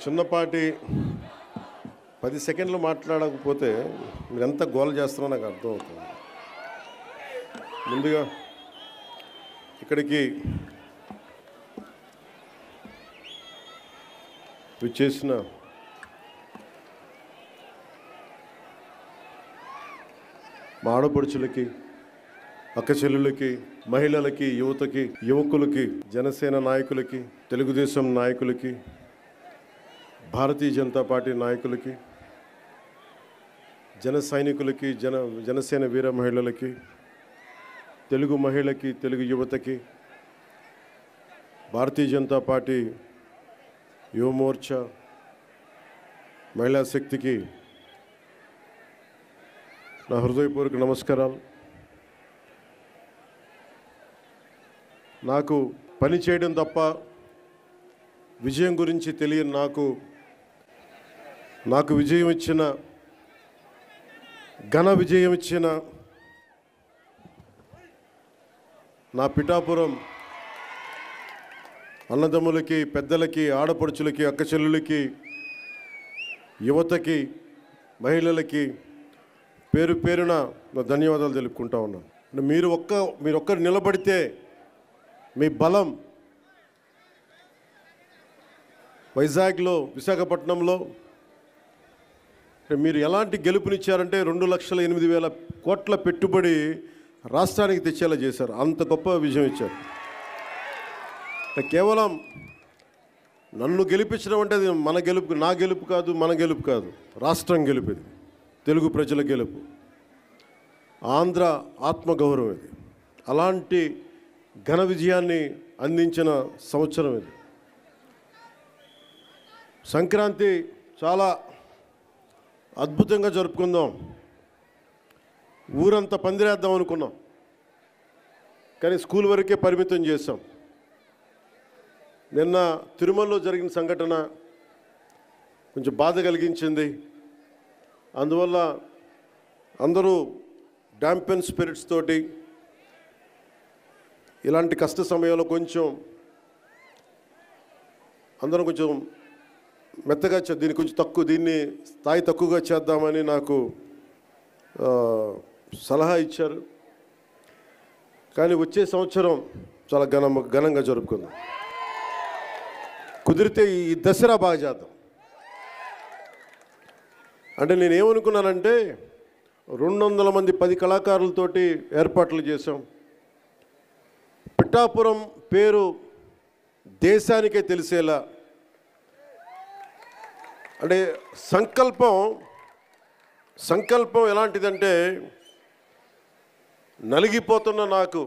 చిన్నపాటి 10 సెకండ్లు మాట్లాడకపోతే మీరు ఎంత గోల చేస్తున్నారో నాకు అర్థమవుతుంది. ముందుగా ఇక్కడికి విచ్చేసిన మా ఆడపడుచులకి, అక్క చెల్లెళ్ళకి, మహిళలకి, యువతకి, యువకులకి, జనసేన నాయకులకి, తెలుగుదేశం నాయకులకి, భారతీయ జనతా పార్టీ నాయకులకి, జన సైనికులకి, జనసేన వీర మహిళలకి, తెలుగు మహిళకి, తెలుగు యువతకి, భారతీయ జనతా పార్టీ యువమోర్చా మహిళా శక్తికి నా హృదయపూర్వక నమస్కారాలు. నాకు పని చేయడం తప్ప విజయం గురించి తెలియని నాకు విజయం ఇచ్చిన, ఘన విజయం ఇచ్చిన నా పిఠాపురం అన్నదమ్ములకి, పెద్దలకి, ఆడపడుచులకి, అక్క చెల్లులకి, యువతకి, మహిళలకి పేరు పేరున నా ధన్యవాదాలు తెలుపుకుంటా ఉన్నాను. మీరు ఒక్కరు నిలబడితే మీ బలం వైజాగ్లో, విశాఖపట్నంలో మీరు ఎలాంటి గెలుపునిచ్చారంటే 2,08,000 కోట్ల పెట్టుబడి రాష్ట్రానికి తెచ్చేలా చేశారు. అంత గొప్ప విజయం ఇచ్చారు. కేవలం నన్ను గెలిపించడం అంటే అది మన గెలుపు, నా గెలుపు కాదు, మన గెలుపు కాదు, రాష్ట్రం గెలుపు. ఇది తెలుగు ప్రజల గెలుపు, ఆంధ్ర ఆత్మగౌరవం. ఇది అలాంటి ఘన విజయాన్ని అందించిన సంవత్సరం ఇది. సంక్రాంతి చాలా అద్భుతంగా జరుపుకుందాం, ఊరంతా పందిరేద్దాం అనుకున్నాం, కానీ స్కూల్ వరకే పరిమితం చేశాం. నిన్న తిరుమలలో జరిగిన సంఘటన కొంచెం బాధ కలిగించింది. అందువల్ల అందరూ డాంపెన్ స్పిరిట్స్ తోటి ఇలాంటి కష్ట సమయంలో అందరం కొంచెం మెత్తగా దీన్ని స్థాయి తక్కువగా చేద్దామని నాకు సలహా ఇచ్చారు. కానీ వచ్చే సంవత్సరం చాలా ఘనంగా జరుపుకుందాం. కుదిరితే ఈ దసరా బాగా చేద్దాం. అంటే నేనేమనుకున్నానంటే 200 మంది 10 కళాకారులతోటి ఏర్పాట్లు చేశాం. పిఠాపురం పేరు దేశానికే తెలిసేలా, అంటే సంకల్పం ఎలాంటిదంటే, నలిగిపోతున్న నాకు,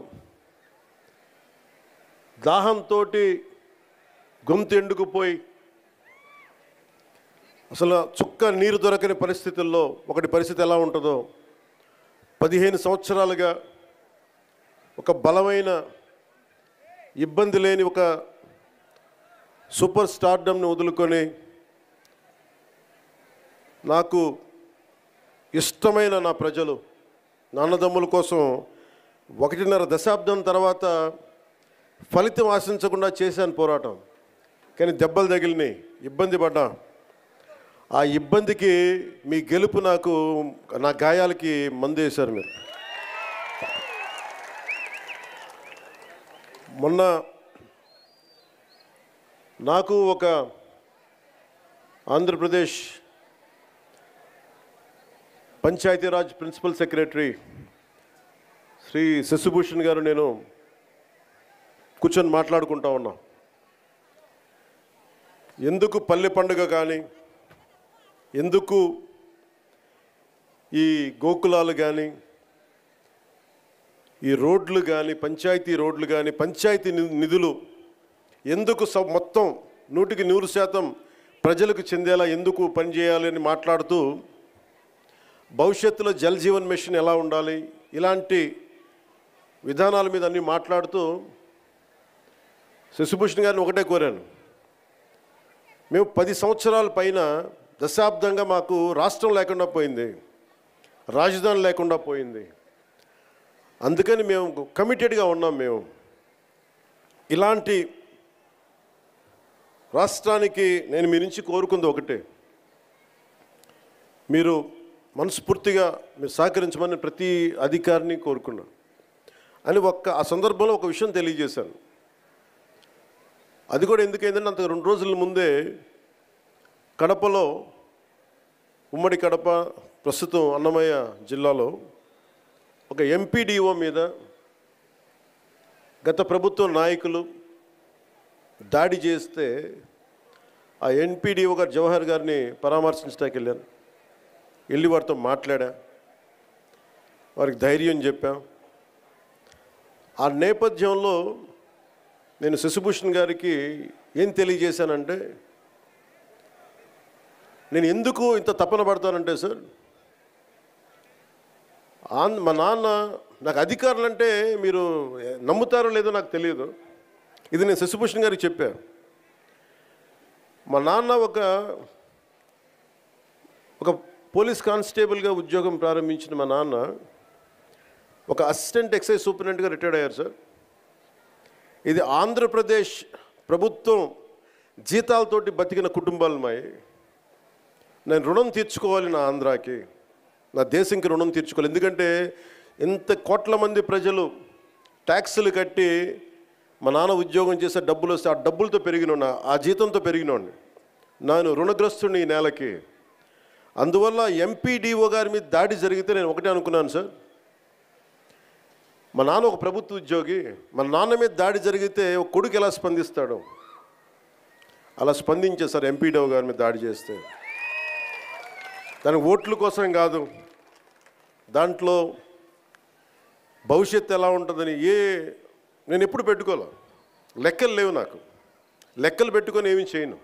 దాహంతో గొంతు ఎండుకుపోయి అసలు చుక్క నీరు దొరకని పరిస్థితుల్లో పరిస్థితి ఎలా ఉంటుందో 15 సంవత్సరాలుగా ఒక బలమైన, ఇబ్బంది లేని ఒక సూపర్ స్టార్డమ్ని వదులుకొని నాకు ఇష్టమైన నా ప్రజలు, నా అన్నదమ్ముల కోసం 1.5 దశాబ్దం తర్వాత ఫలితం ఆశించకుండా చేశాను పోరాటం. కానీ దెబ్బలు తగిలినాయి, ఇబ్బంది పడ్డా. ఆ ఇబ్బందికి మీ గెలుపు నా గాయాలకి మందు వేశారు మీరు. మొన్న నాకు ఒక ఆంధ్రప్రదేశ్ పంచాయతీరాజ్ ప్రిన్సిపల్ సెక్రటరీ శ్రీ శశిభూషణ్ గారు, నేను కూర్చొని మాట్లాడుకుంటా ఉన్నాం. ఎందుకు పల్లె పండుగ కానీ, ఎందుకు ఈ గోకులాలు కానీ, ఈ రోడ్లు కానీ, పంచాయతీ రోడ్లు కానీ, పంచాయతీ నిధులు ఎందుకు మొత్తం 100% ప్రజలకు చెందేలా ఎందుకు పనిచేయాలి అని మాట్లాడుతూ, భవిష్యత్తులో జల్ జీవన్ మిషన్ ఎలా ఉండాలి, ఇలాంటి విధానాల మీద అన్నీ మాట్లాడుతూ శశిభూషణ్ గారిని ఒకటే కోరాను. మేము 10 సంవత్సరాల పైన, దశాబ్దంగా మాకు రాష్ట్రం లేకుండా పోయింది, రాజధాని లేకుండా పోయింది. అందుకని మేము కమిటెడ్గా ఉన్నాం. మేము ఇలాంటి రాష్ట్రానికి నేను మీ నుంచి కోరుకుంది ఒకటే, మీరు మనస్ఫూర్తిగా మీరు సహకరించమని ప్రతి అధికారిని కోరుకున్నాను అని ఆ సందర్భంలో ఒక విషయం తెలియజేశాను. అది కూడా ఎందుకైందంటే అంత 2 రోజుల ముందే కడపలో, ఉమ్మడి కడప ప్రస్తుతం అన్నమయ్య జిల్లాలో ఒక ఎంపీడీఓ మీద గత ప్రభుత్వ నాయకులు దాడి చేస్తే ఆ ఎంపీడీఓ గారు జవహర్ గారిని పరామర్శించడానికి వెళ్ళాను. వెళ్ళి వారితో మాట్లాడా, వారికి ధైర్యం చెప్పాం. ఆ నేపథ్యంలో నేను శశిభూషణ్ గారికి ఏం తెలియజేశానంటే, నేను ఎందుకు ఇంత తపన పడతానంటే సార్, మా నాన్న నాకు అధికారులు అంటే మీరు నమ్ముతారో లేదో నాకు తెలియదు, ఇది నేను శశిభూషణ్ గారికి చెప్పాను. మా నాన్న ఒక పోలీస్ కానిస్టేబుల్గా ఉద్యోగం ప్రారంభించిన మా నాన్న ఒక అసిస్టెంట్ ఎక్సైజ్ సూపరింటెండెంట్గా రిటైర్డ్ అయ్యారు సార్. ఇది ఆంధ్రప్రదేశ్ ప్రభుత్వం జీతాలతోటి బతికిన కుటుంబాలు మాయి. నేను రుణం తీర్చుకోవాలి, నా ఆంధ్రాకి, నా దేశంకి రుణం తీర్చుకోవాలి. ఎందుకంటే ఇంత కోట్ల మంది ప్రజలు ట్యాక్సులు కట్టి మా నాన్న ఉద్యోగం చేసే డబ్బులు వస్తే ఆ డబ్బులతో పెరిగినోడిని, ఆ జీతంతో పెరిగినోడిని, నేను రుణగ్రస్తుడిని ఈ నేలకి. అందువల్ల ఎంపీడీఓ గారి మీద దాడి జరిగితే నేను ఒకటే అనుకున్నాను సార్, మా నాన్న ఒక ప్రభుత్వ ఉద్యోగి, మా నాన్న మీద దాడి జరిగితే ఒక కొడుకు ఎలా స్పందిస్తాడు, అలా స్పందించారు సార్. ఎంపీడీఓ గారి మీద దాడి చేస్తే దానికి ఓట్ల కోసం కాదు, దాంట్లో భవిష్యత్తు ఎలా ఉంటుందని నేను ఎప్పుడు పెట్టుకోలే. లెక్కలు లేవు నాకు, లెక్కలు పెట్టుకొని ఏమీ చేయను.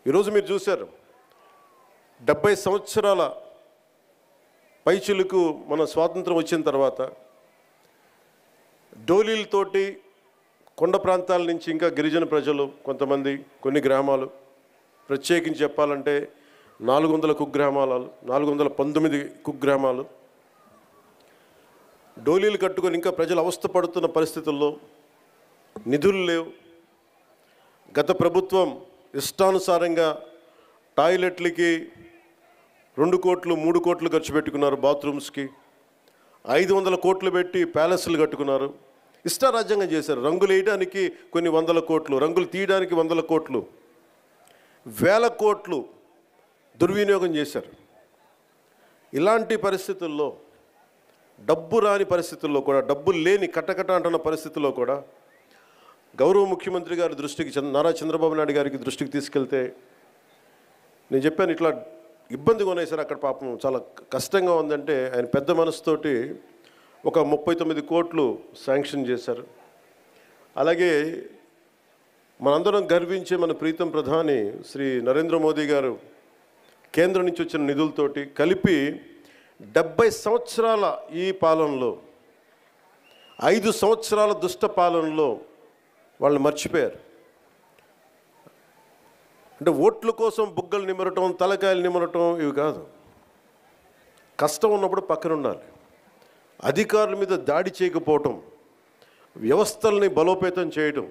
ఈరోజు మీరు చూశారు, 70 సంవత్సరాల పైచిలుకు మన స్వాతంత్రం వచ్చిన తర్వాత డోలీలతోటి కొండ ప్రాంతాల నుంచి ఇంకా గిరిజన ప్రజలు కొంతమంది, కొన్ని గ్రామాలు, ప్రత్యేకించి చెప్పాలంటే 400 కుగ్రామాలు, 419 కుగ్రామాలు డోలీలు కట్టుకొని ఇంకా ప్రజలు అవస్థపడుతున్న పరిస్థితుల్లో నిధులు లేవు. గత ప్రభుత్వం ఇష్టానుసారంగా టాయిలెట్లకి 2 కోట్లు 3 కోట్లు ఖర్చు పెట్టుకున్నారు, బాత్రూమ్స్కి 500 కోట్లు పెట్టి ప్యాలెస్లు కట్టుకున్నారు, ఇష్టారాజ్యంగా చేశారు. రంగులు వేయడానికి కొన్ని 100 కోట్లు, రంగులు తీయడానికి 100 కోట్లు, 1000 కోట్లు దుర్వినియోగం చేశారు. ఇలాంటి పరిస్థితుల్లో, డబ్బు రాని పరిస్థితుల్లో కూడా, డబ్బులు లేని కటకట అంటున్న పరిస్థితుల్లో కూడా గౌరవ ముఖ్యమంత్రి గారి దృష్టికి, నారా చంద్రబాబు నాయుడు గారికి దృష్టికి తీసుకెళ్తే నేను చెప్పాను, ఇట్లా ఇబ్బందిగా ఉన్నాయి సార్ అక్కడ, పాపం చాలా కష్టంగా ఉందంటే ఆయన పెద్ద మనసుతోటి ఒక 39 కోట్లు శాంక్షన్ చేశారు. అలాగే మనందరం గర్వించే మన ప్రీతం ప్రధాని శ్రీ నరేంద్ర మోదీ గారు కేంద్రం నుంచి వచ్చిన నిధులతోటి కలిపి 70 సంవత్సరాల ఈ పాలనలో, 5 సంవత్సరాల దుష్ట పాలనలో వాళ్ళు మర్చిపోయారు. అంటే ఓట్ల కోసం బుగ్గలు నిమరటం, తలకాయలు నిమరటం ఇవి కాదు. కష్టం ఉన్నప్పుడు పక్కన ఉండాలి. అధికారుల మీద దాడి చేయకపోవటం, వ్యవస్థల్ని బలోపేతం చేయటం.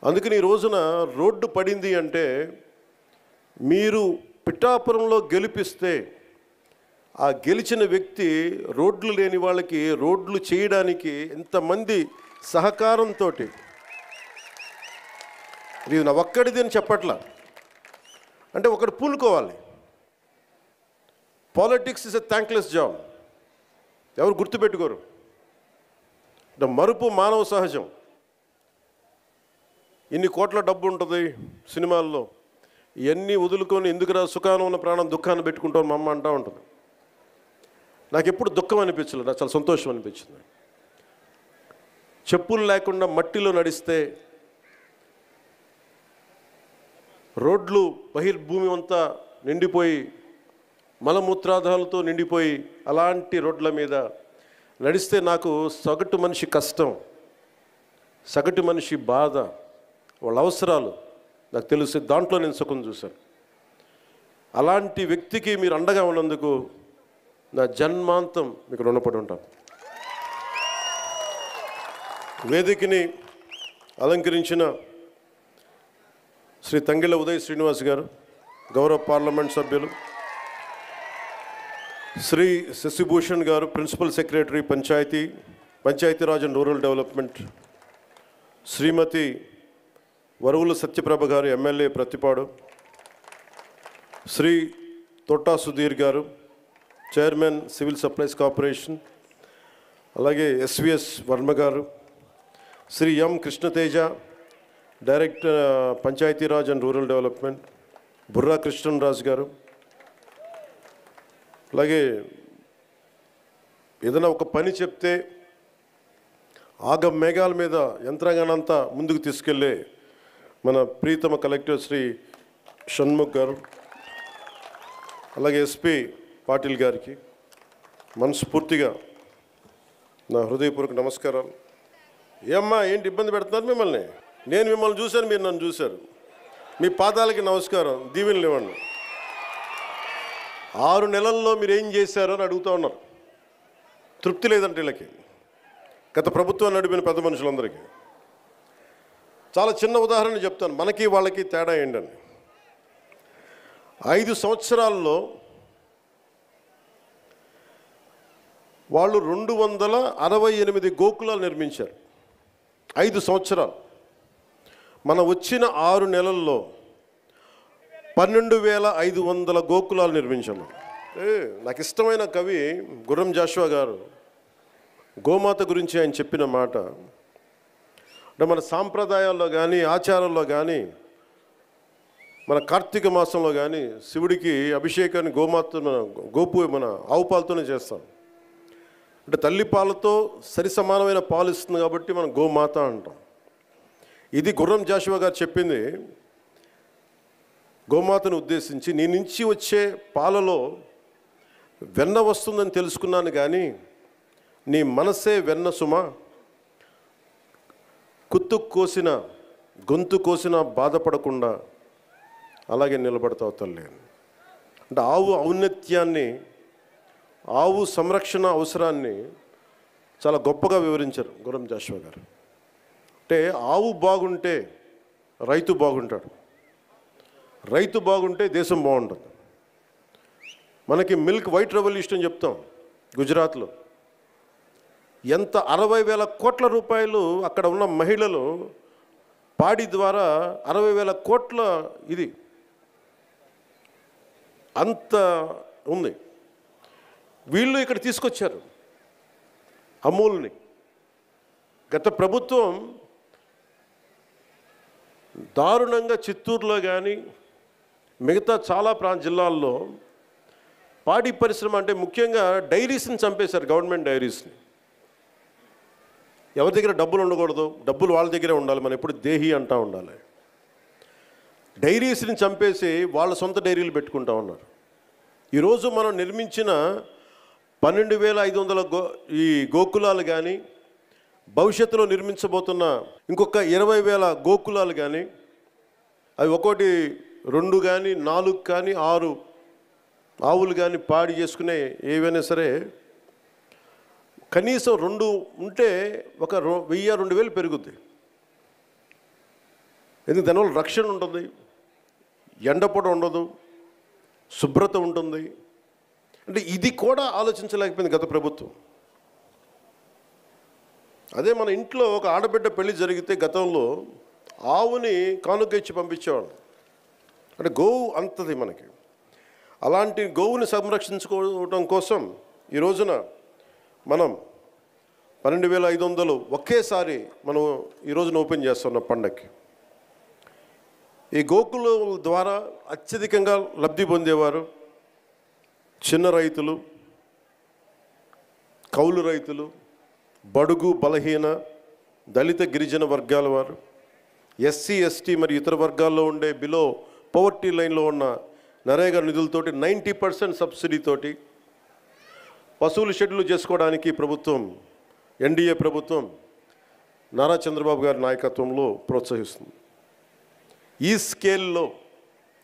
అందుకని ఈ రోజున రోడ్డు పడింది అంటే, మీరు పిఠాపురంలో గెలిపిస్తే ఆ గెలిచిన వ్యక్తి రోడ్లు లేని వాళ్ళకి రోడ్లు చేయడానికి ఎంతమంది సహకారంతో, ఇది నా ఒక్కడిది అని చెప్పట్లా, అంటే ఒకటి పూనుకోవాలి. Politics is a thankless job, ఎవరు గుర్తుపెట్టుకోరు. మరుపు మానవ సహజం. ఇన్ని కోట్ల డబ్బు ఉంటుంది సినిమాల్లో, ఇవన్నీ వదులుకొని ఎందుకురా సుఖానం ఉన్న ప్రాణం దుఃఖాన్ని పెట్టుకుంటాను మా అమ్మ అంటూ ఉంటుంది. నాకు ఎప్పుడు దుఃఖం అనిపించలేదు, నాకు చాలా సంతోషం అనిపించింది. చెప్పులు లేకుండా మట్టిలో నడిస్తే, రోడ్లు బహిర్భూమి అంతా నిండిపోయి మలమూత్రాదాలతో నిండిపోయి అలాంటి రోడ్ల మీద నడిస్తే నాకు సగటు మనిషి కష్టం, సగటు మనిషి బాధ, వాళ్ళ అవసరాలు నాకు తెలుసు. దాంట్లో నేను సుఖం చూశాను. అలాంటి వ్యక్తికి మీరు అండగా ఉన్నందుకు నా జన్మాంతం మీకు రుణపడి ఉంటాను. వేదికని అలంకరించిన శ్రీ తంగిళ్ళ ఉదయ్ శ్రీనివాస్ గారు, గౌరవ పార్లమెంట్ సభ్యులు, Shri Shashibhushan garu, principal secretary Panchayati Raj and rural development, Shrimati Varuvula Satyaprabha garu, MLA Prathipadu, Shri Thota Sudheer garu, chairman civil supplies corporation, అలాగే SVS Varma garu, Shri M Krishnateja, director Panchayati Raj and rural development, Burra Krishnaraju garu, అలాగే ఏదైనా ఒక పని చెప్తే ఆగ మేఘాల మీద యంత్రాంగానంతా ముందుకు తీసుకెళ్ళే మన ప్రీతమ కలెక్టర్ శ్రీ షణ్ముఖ్ గారు, అలాగే ఎస్పీ పాటిల్ గారికి మనస్ఫూర్తిగా నా హృదయపూర్వక నమస్కారాలు. ఏమ్మా ఏంటి ఇబ్బంది పెడుతున్నారు మిమ్మల్ని? నేను మిమ్మల్ని చూశాను, మీరు నన్ను చూశారు. మీ పాదాలకి నమస్కారం, దీవెనలు ఇవ్వండి. 6 నెలల్లో మీరు ఏం చేశారో అని అడుగుతూ ఉన్నారు. తృప్తి లేదంటే వీళ్ళకి, గత ప్రభుత్వాన్ని నడిపిన పెద్ద మనుషులందరికీ. చాలా చిన్న ఉదాహరణ చెప్తాను, మనకి వాళ్ళకి తేడా ఏంటని. 5 సంవత్సరాల్లో వాళ్ళు 268 గోకులాలు నిర్మించారు. 5 సంవత్సరాలు. మన వచ్చిన 6 నెలల్లో 12,500 గోకులాలు నిర్మించాము. నాకు ఇష్టమైన కవి గుర్రం జాషువా గారు గోమాత గురించి ఆయన చెప్పిన మాట అంటే, మన సాంప్రదాయాల్లో కానీ ఆచారాల్లో కానీ మన కార్తీక మాసంలో కానీ శివుడికి అభిషేకాన్ని మన ఆవు పాలతోనే చేస్తాం. అంటే తల్లి పాలతో సరి సమానమైన పాలు ఇస్తుంది కాబట్టి మనం గోమాత అంటాం. ఇది గుర్రం జాషువా గారు చెప్పింది గోమాతను ఉద్దేశించి. నీ నుంచి వచ్చే పాలలో వెన్న వస్తుందని తెలుసుకున్నాను, కానీ నీ మనసే వెన్న సుమ, గొంతు కోసిన బాధపడకుండా అలాగే నిలబడతావు తల్లి. అంటే ఆవు ఔన్నత్యాన్ని, ఆవు సంరక్షణ అవసరాన్ని చాలా గొప్పగా వివరించారు గుర్రం జాషువా గారు. అంటే ఆవు బాగుంటే రైతు బాగుంటాడు, రైతు బాగుంటే దేశం బాగుంటుంది. మనకి మిల్క్ వైట్ రెవల్యూషన్ అని చెప్తాం. గుజరాత్లో ఎంత 60,000 కోట్ల రూపాయలు అక్కడ ఉన్న మహిళలు పాడి ద్వారా 60,000 కోట్ల ఇది అంత ఉంది. వీళ్ళు ఇక్కడ తీసుకొచ్చారు అమూల్ని. గత ప్రభుత్వం దారుణంగా చిత్తూరులో కానీ మిగతా చాలా జిల్లాల్లో పాడి పరిశ్రమ అంటే ముఖ్యంగా డైరీస్ని చంపేశారు. గవర్నమెంట్ డైరీస్ని. ఎవరి దగ్గర డబ్బులు ఉండకూడదు, డబ్బులు వాళ్ళ దగ్గరే ఉండాలి. మనం ఎప్పుడు దేహి అంటూ ఉండాలి. డైరీస్ని చంపేసి వాళ్ళ సొంత డైరీలు పెట్టుకుంటా ఉన్నారు. ఈరోజు మనం నిర్మించిన 12,500 ఈ గోకులాలు కానీ, భవిష్యత్తులో నిర్మించబోతున్న ఇంకొక 20,000 గోకులాలు కానీ, అవి ఒకటి 2 కానీ 4 కానీ 6 ఆవులు కానీ పాడి చేసుకునే ఏవైనా సరే కనీసం 2 ఉంటే ఒక 1,000-2,000 పెరుగుద్ది. ఎందుకు? దానివల్ల రక్షణ ఉంటుంది, ఎండపొడ ఉండదు, శుభ్రత ఉంటుంది. అంటే ఇది కూడా ఆలోచించలేకపోయింది గత ప్రభుత్వం. అదే మన ఇంట్లో ఒక ఆడబిడ్డ పెళ్లి జరిగితే గతంలో ఆవుని కానుక ఇచ్చి పంపించేవాళ్ళు. అంటే గోవు అంతది మనకి. అలాంటి గోవుని సంరక్షించుకోవడం కోసం ఈ రోజున మనం 12,500 ఒకేసారి మనం ఈ రోజున ఓపెన్ చేస్తున్నాం పండగకి. ఈ గోకుల ద్వారా అత్యధికంగా లబ్ధి పొందేవారు చిన్న రైతులు, కౌలు రైతులు, బడుగు బలహీన దళిత గిరిజన వర్గాల వారు, ఎస్సీ ఎస్టీ మరియు ఇతర వర్గాల్లో ఉండే బిలో పవర్టీ లైన్లో ఉన్న నరేగా నిధులతోటి 90% సబ్సిడీతోటి పశువులు షెడ్యూల్ చేసుకోవడానికి ప్రభుత్వం, ఎన్డీఏ ప్రభుత్వం నారా చంద్రబాబు గారి నాయకత్వంలో ప్రోత్సహిస్తుంది. ఈ స్కేల్లో,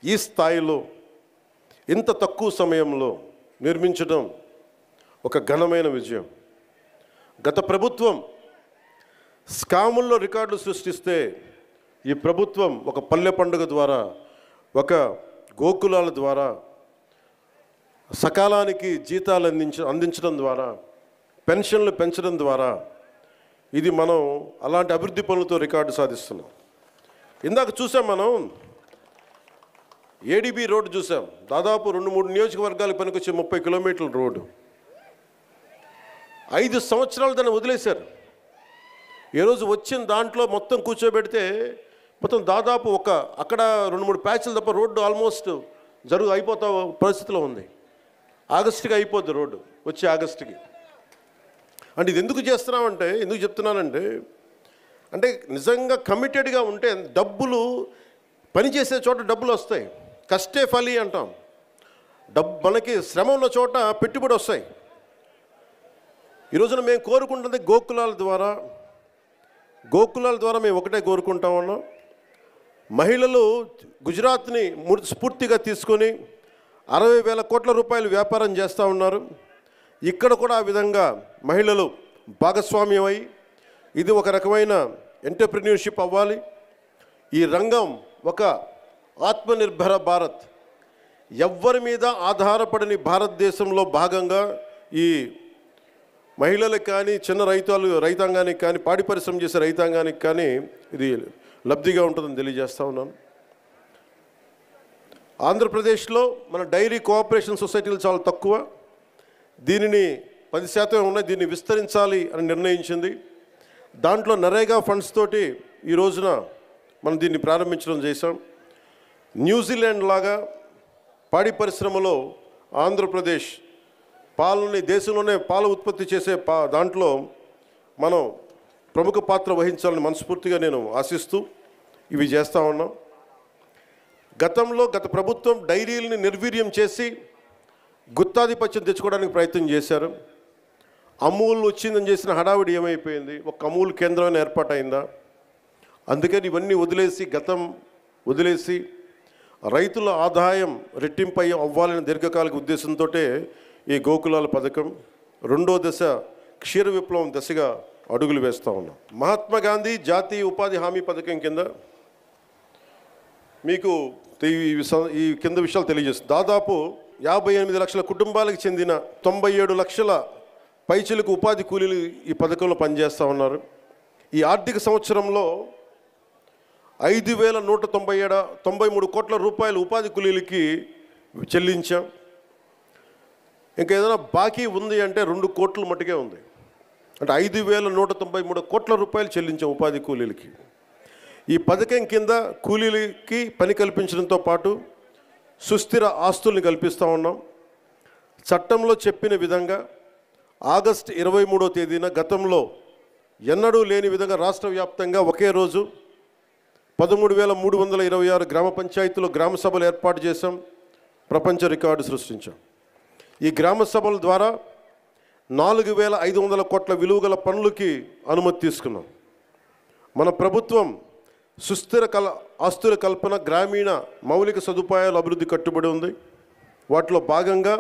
ఈ స్థాయిలో, ఇంత తక్కువ సమయంలో నిర్మించడం ఒక ఘనమైన విజయం. గత ప్రభుత్వం స్కాముల్లో రికార్డులు సృష్టిస్తే ఈ ప్రభుత్వం ఒక పల్లె పండుగ ద్వారా, ఒక గోకులాల ద్వారా, సకాలానికి జీతాలు అందించడం ద్వారా, పెన్షన్లు పెంచడం ద్వారా ఇది మనం అలాంటి అభివృద్ధి పనులతో రికార్డు సాధిస్తున్నాం. ఇందాక చూసాం, మనం ఏడీబీ రోడ్డు చూసాం. దాదాపు 2-3 నియోజకవర్గాలకు పనికొచ్చే 30 కిలోమీటర్ల రోడ్డు 5 సంవత్సరాలు దాన్ని వదిలేశారు. ఈరోజు వచ్చిన దాంట్లో మొత్తం కూర్చోబెడితే మొత్తం దాదాపు అక్కడ 2-3 ప్యాచ్లు తప్ప రోడ్డు ఆల్మోస్ట్ అయిపోతా పరిస్థితిలో ఉంది. ఆగస్టుకి అయిపోద్ది రోడ్డు, వచ్చే ఆగస్టుకి. అంటే ఇది ఎందుకు చేస్తున్నామంటే, ఎందుకు చెప్తున్నానంటే, అంటే నిజంగా కమిటెడ్గా ఉంటే డబ్బులు, పనిచేసే చోట డబ్బులు వస్తాయి. కష్టే ఫలి అంటాం. మనకి శ్రమ ఉన్న చోట పెట్టుబడి వస్తాయి. ఈరోజున మేము కోరుకుంటుంది గోకులాల ద్వారా మేము ఒకటే కోరుకుంటా ఉన్నాం. మహిళలు గుజరాత్ని స్ఫూర్తిగా తీసుకొని 60,000 కోట్ల రూపాయలు వ్యాపారం చేస్తూ ఉన్నారు. ఇక్కడ కూడా ఆ విధంగా మహిళలు భాగస్వామ్యమై ఇది ఒక రకమైన ఎంటర్‌ప్రెన్యూర్‌షిప్ అవ్వాలి. ఈ రంగం ఒక ఆత్మనిర్భర భారత్, ఎవ్వరి మీద ఆధారపడని భారతదేశంలో భాగంగా ఈ మహిళలకు కానీ, చిన్న రైతాంగానికి కానీ, పాడి పరిశ్రమ చేసే రైతాంగానికి కానీ ఇది లబ్ధిగా ఉంటుందని తెలియజేస్తూ ఉన్నాను. ఆంధ్రప్రదేశ్లో మన డైరీ కోఆపరేషన్ సొసైటీలు చాలా తక్కువ. దీనిని 10% ఉన్నాయి, దీన్ని విస్తరించాలి అని నిర్ణయించింది. దాంట్లో నరేగా ఫండ్స్ తోటి ఈ రోజున మనం దీన్ని ప్రారంభించడం చేశాం. న్యూజిలాండ్ లాగా పాడి పరిశ్రమలో ఆంధ్రప్రదేశ్ దేశంలోనే పాల ఉత్పత్తి చేసే దాంట్లో మనం ప్రముఖ పాత్ర వహించాలని మనస్ఫూర్తిగా నేను ఆశిస్తూ ఇవి చేస్తూ ఉన్నాం. గత ప్రభుత్వం డైరీలని నిర్వీర్యం చేసి గుత్తాధిపత్యం తెచ్చుకోవడానికి ప్రయత్నం చేశారు. అమూల్ వచ్చిందని చేసిన హడావిడి ఏమైపోయింది? ఒక అమూల్ కేంద్రమైన ఏర్పాటైందా? అందుకని ఇవన్నీ వదిలేసి రైతుల ఆదాయం రెట్టింపై అవ్వాలని దీర్ఘకాలిక ఉద్దేశంతో ఈ గోకులాల పథకం రెండో దశ క్షీర విప్లవం దశగా అడుగులు వేస్తూ ఉన్నాం. మహాత్మా గాంధీ జాతీయ ఉపాధి హామీ పథకం కింద మీకు ఈ కింద విషయాలు తెలియజేస్తుంది. దాదాపు 58 లక్షల కుటుంబాలకు చెందిన 97 లక్షల పైచిలకు ఉపాధి కూలీలు ఈ పథకంలో పనిచేస్తూ ఉన్నారు. ఈ ఆర్థిక సంవత్సరంలో 5,193 కోట్ల రూపాయలు ఉపాధి కూలీలకి చెల్లించాం. ఇంకా ఏదైనా బాకీ ఉంది అంటే 2 కోట్ల మట్టుకే ఉంది. అంటే 5,193 కోట్ల రూపాయలు చెల్లించాం ఉపాధి కూలీలకి. ఈ పథకం కింద కూలీలకి పని కల్పించడంతో పాటు సుస్థిర ఆస్తుల్ని కల్పిస్తూ ఉన్నాం. చట్టంలో చెప్పిన విధంగా ఆగస్టు 23వ తేదీన గతంలో ఎన్నడూ లేని విధంగా రాష్ట్ర వ్యాప్తంగా ఒకే రోజు 13,326 గ్రామ పంచాయతీలో గ్రామ సభలు ఏర్పాటు చేశాం. ప్రపంచ రికార్డు సృష్టించాం. ఈ గ్రామ సభల ద్వారా 4,500 కోట్ల విలువగల పనులకి అనుమతి తీసుకున్నాం. మన ప్రభుత్వం సుస్థిర ఆస్తుల కల్పన, గ్రామీణ మౌలిక సదుపాయాల అభివృద్ధి కట్టుబడి ఉంది. వాటిలో భాగంగా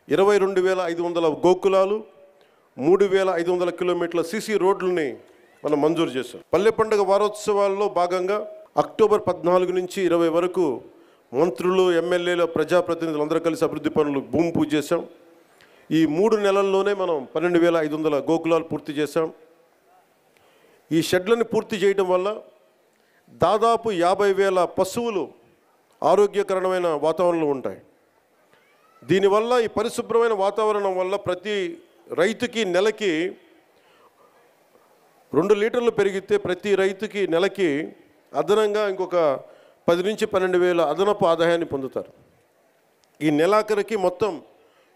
22,500 గోకులాలు, 3,500 కిలోమీటర్ల సీసీ రోడ్లని మనం మంజూరు చేశాం. పల్లె పండుగ వారోత్సవాల్లో భాగంగా అక్టోబర్ 14 నుంచి 20 వరకు మంత్రులు, ఎమ్మెల్యేలు, ప్రజాప్రతినిధులు అందరూ కలిసి అభివృద్ధి పనులు భూమి పూజ చేశాం. ఈ 3 నెలల్లోనే మనం 12,500 గోకులాలు పూర్తి చేశాం. ఈ షెడ్లను పూర్తి చేయడం వల్ల దాదాపు 50,000 పశువులు ఆరోగ్యకరమైన వాతావరణంలో ఉంటాయి. దీనివల్ల ఈ పరిశుభ్రమైన వాతావరణం వల్ల ప్రతి రైతుకి నెలకి 2 లీటర్లు పెరిగితే ప్రతి రైతుకి నెలకి అదనంగా ఇంకొక 10 నుంచి 12,000 అదనపు ఆదాయాన్ని పొందుతారు. ఈ నెలాఖరికి మొత్తం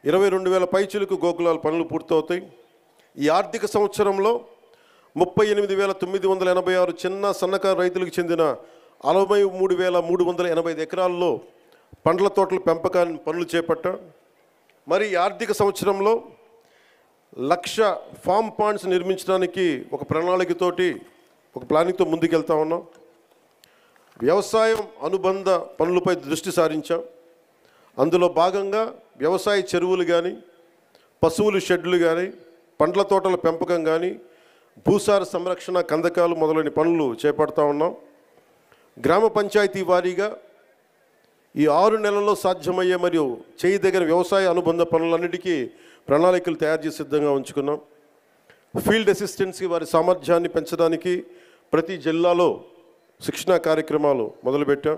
22,000 పైచిలకు గోకులాల పనులు పూర్తవుతాయి. ఈ ఆర్థిక సంవత్సరంలో 38,986 చిన్న సన్నకారు రైతులకు చెందిన 63,385 ఎకరాల్లో పండ్ల తోటల పెంపకాన్ని పనులు చేపట్టాం. మరి ఈ ఆర్థిక సంవత్సరంలో 1,00,000 ఫామ్ పాండ్స్ నిర్మించడానికి ఒక ప్లానింగ్తో ముందుకెళ్తా ఉన్నాం. వ్యవసాయం అనుబంధ పనులపై దృష్టి సారించాం. అందులో భాగంగా వ్యవసాయ చెరువులు కానీ, పశువుల షెడ్లు కానీ, పండ్ల తోటల పెంపకం కానీ, భూసార సంరక్షణ, కందకాలు మొదలైన పనులు చేపడతా ఉన్నాం. గ్రామ పంచాయతీ వారీగా ఈ 6 నెలల్లో సాధ్యమయ్యే మరియు చేయదగిన వ్యవసాయ అనుబంధ పనులన్నిటికీ ప్రణాళికలు తయారు చేసి సిద్ధంగా ఉంచుకున్నాం. ఫీల్డ్ అసిస్టెంట్స్కి వారి సామర్థ్యాన్ని పెంచడానికి ప్రతి జిల్లాలో శిక్షణా కార్యక్రమాలు మొదలుపెట్టాం.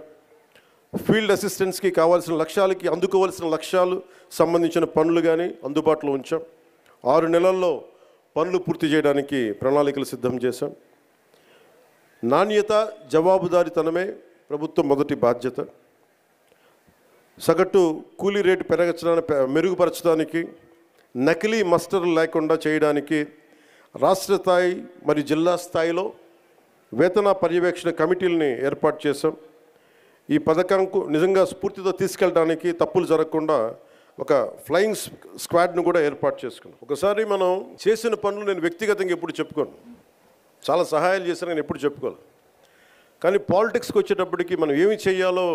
ఫీల్డ్ అసిస్టెంట్స్కి కావాల్సిన లక్ష్యాలకి అందుకోవాల్సిన లక్ష్యాలు సంబంధించిన పనులు కానీ అందుబాటులో ఉంచాం. 6 నెలల్లో పనులు పూర్తి చేయడానికి ప్రణాళికలు సిద్ధం చేశాం. నాణ్యత, జవాబుదారీతనమే ప్రభుత్వం మొదటి బాధ్యత. సగటు కూలీ రేటు మెరుగుపరచడానికి, నకిలీ మస్టర్లు లేకుండా చేయడానికి రాష్ట్ర స్థాయి మరియు జిల్లా స్థాయిలో వేతన పర్యవేక్షణ కమిటీలని ఏర్పాటు చేశాం. ఈ పథకంకు నిజంగా స్ఫూర్తితో తీసుకెళ్ళడానికి, తప్పులు జరగకుండా ఒక ఫ్లయింగ్ స్క్వాడ్ను కూడా ఏర్పాటు చేసుకున్నాం. ఒకసారి మనం చేసిన పనులు నేను వ్యక్తిగతంగా ఎప్పుడు చెప్పుకోను, చాలా సహాయాలు చేశాను నేను ఎప్పుడు చెప్పుకోను. కానీ పాలిటిక్స్కి వచ్చేటప్పటికి మనం ఏమి చేయాలో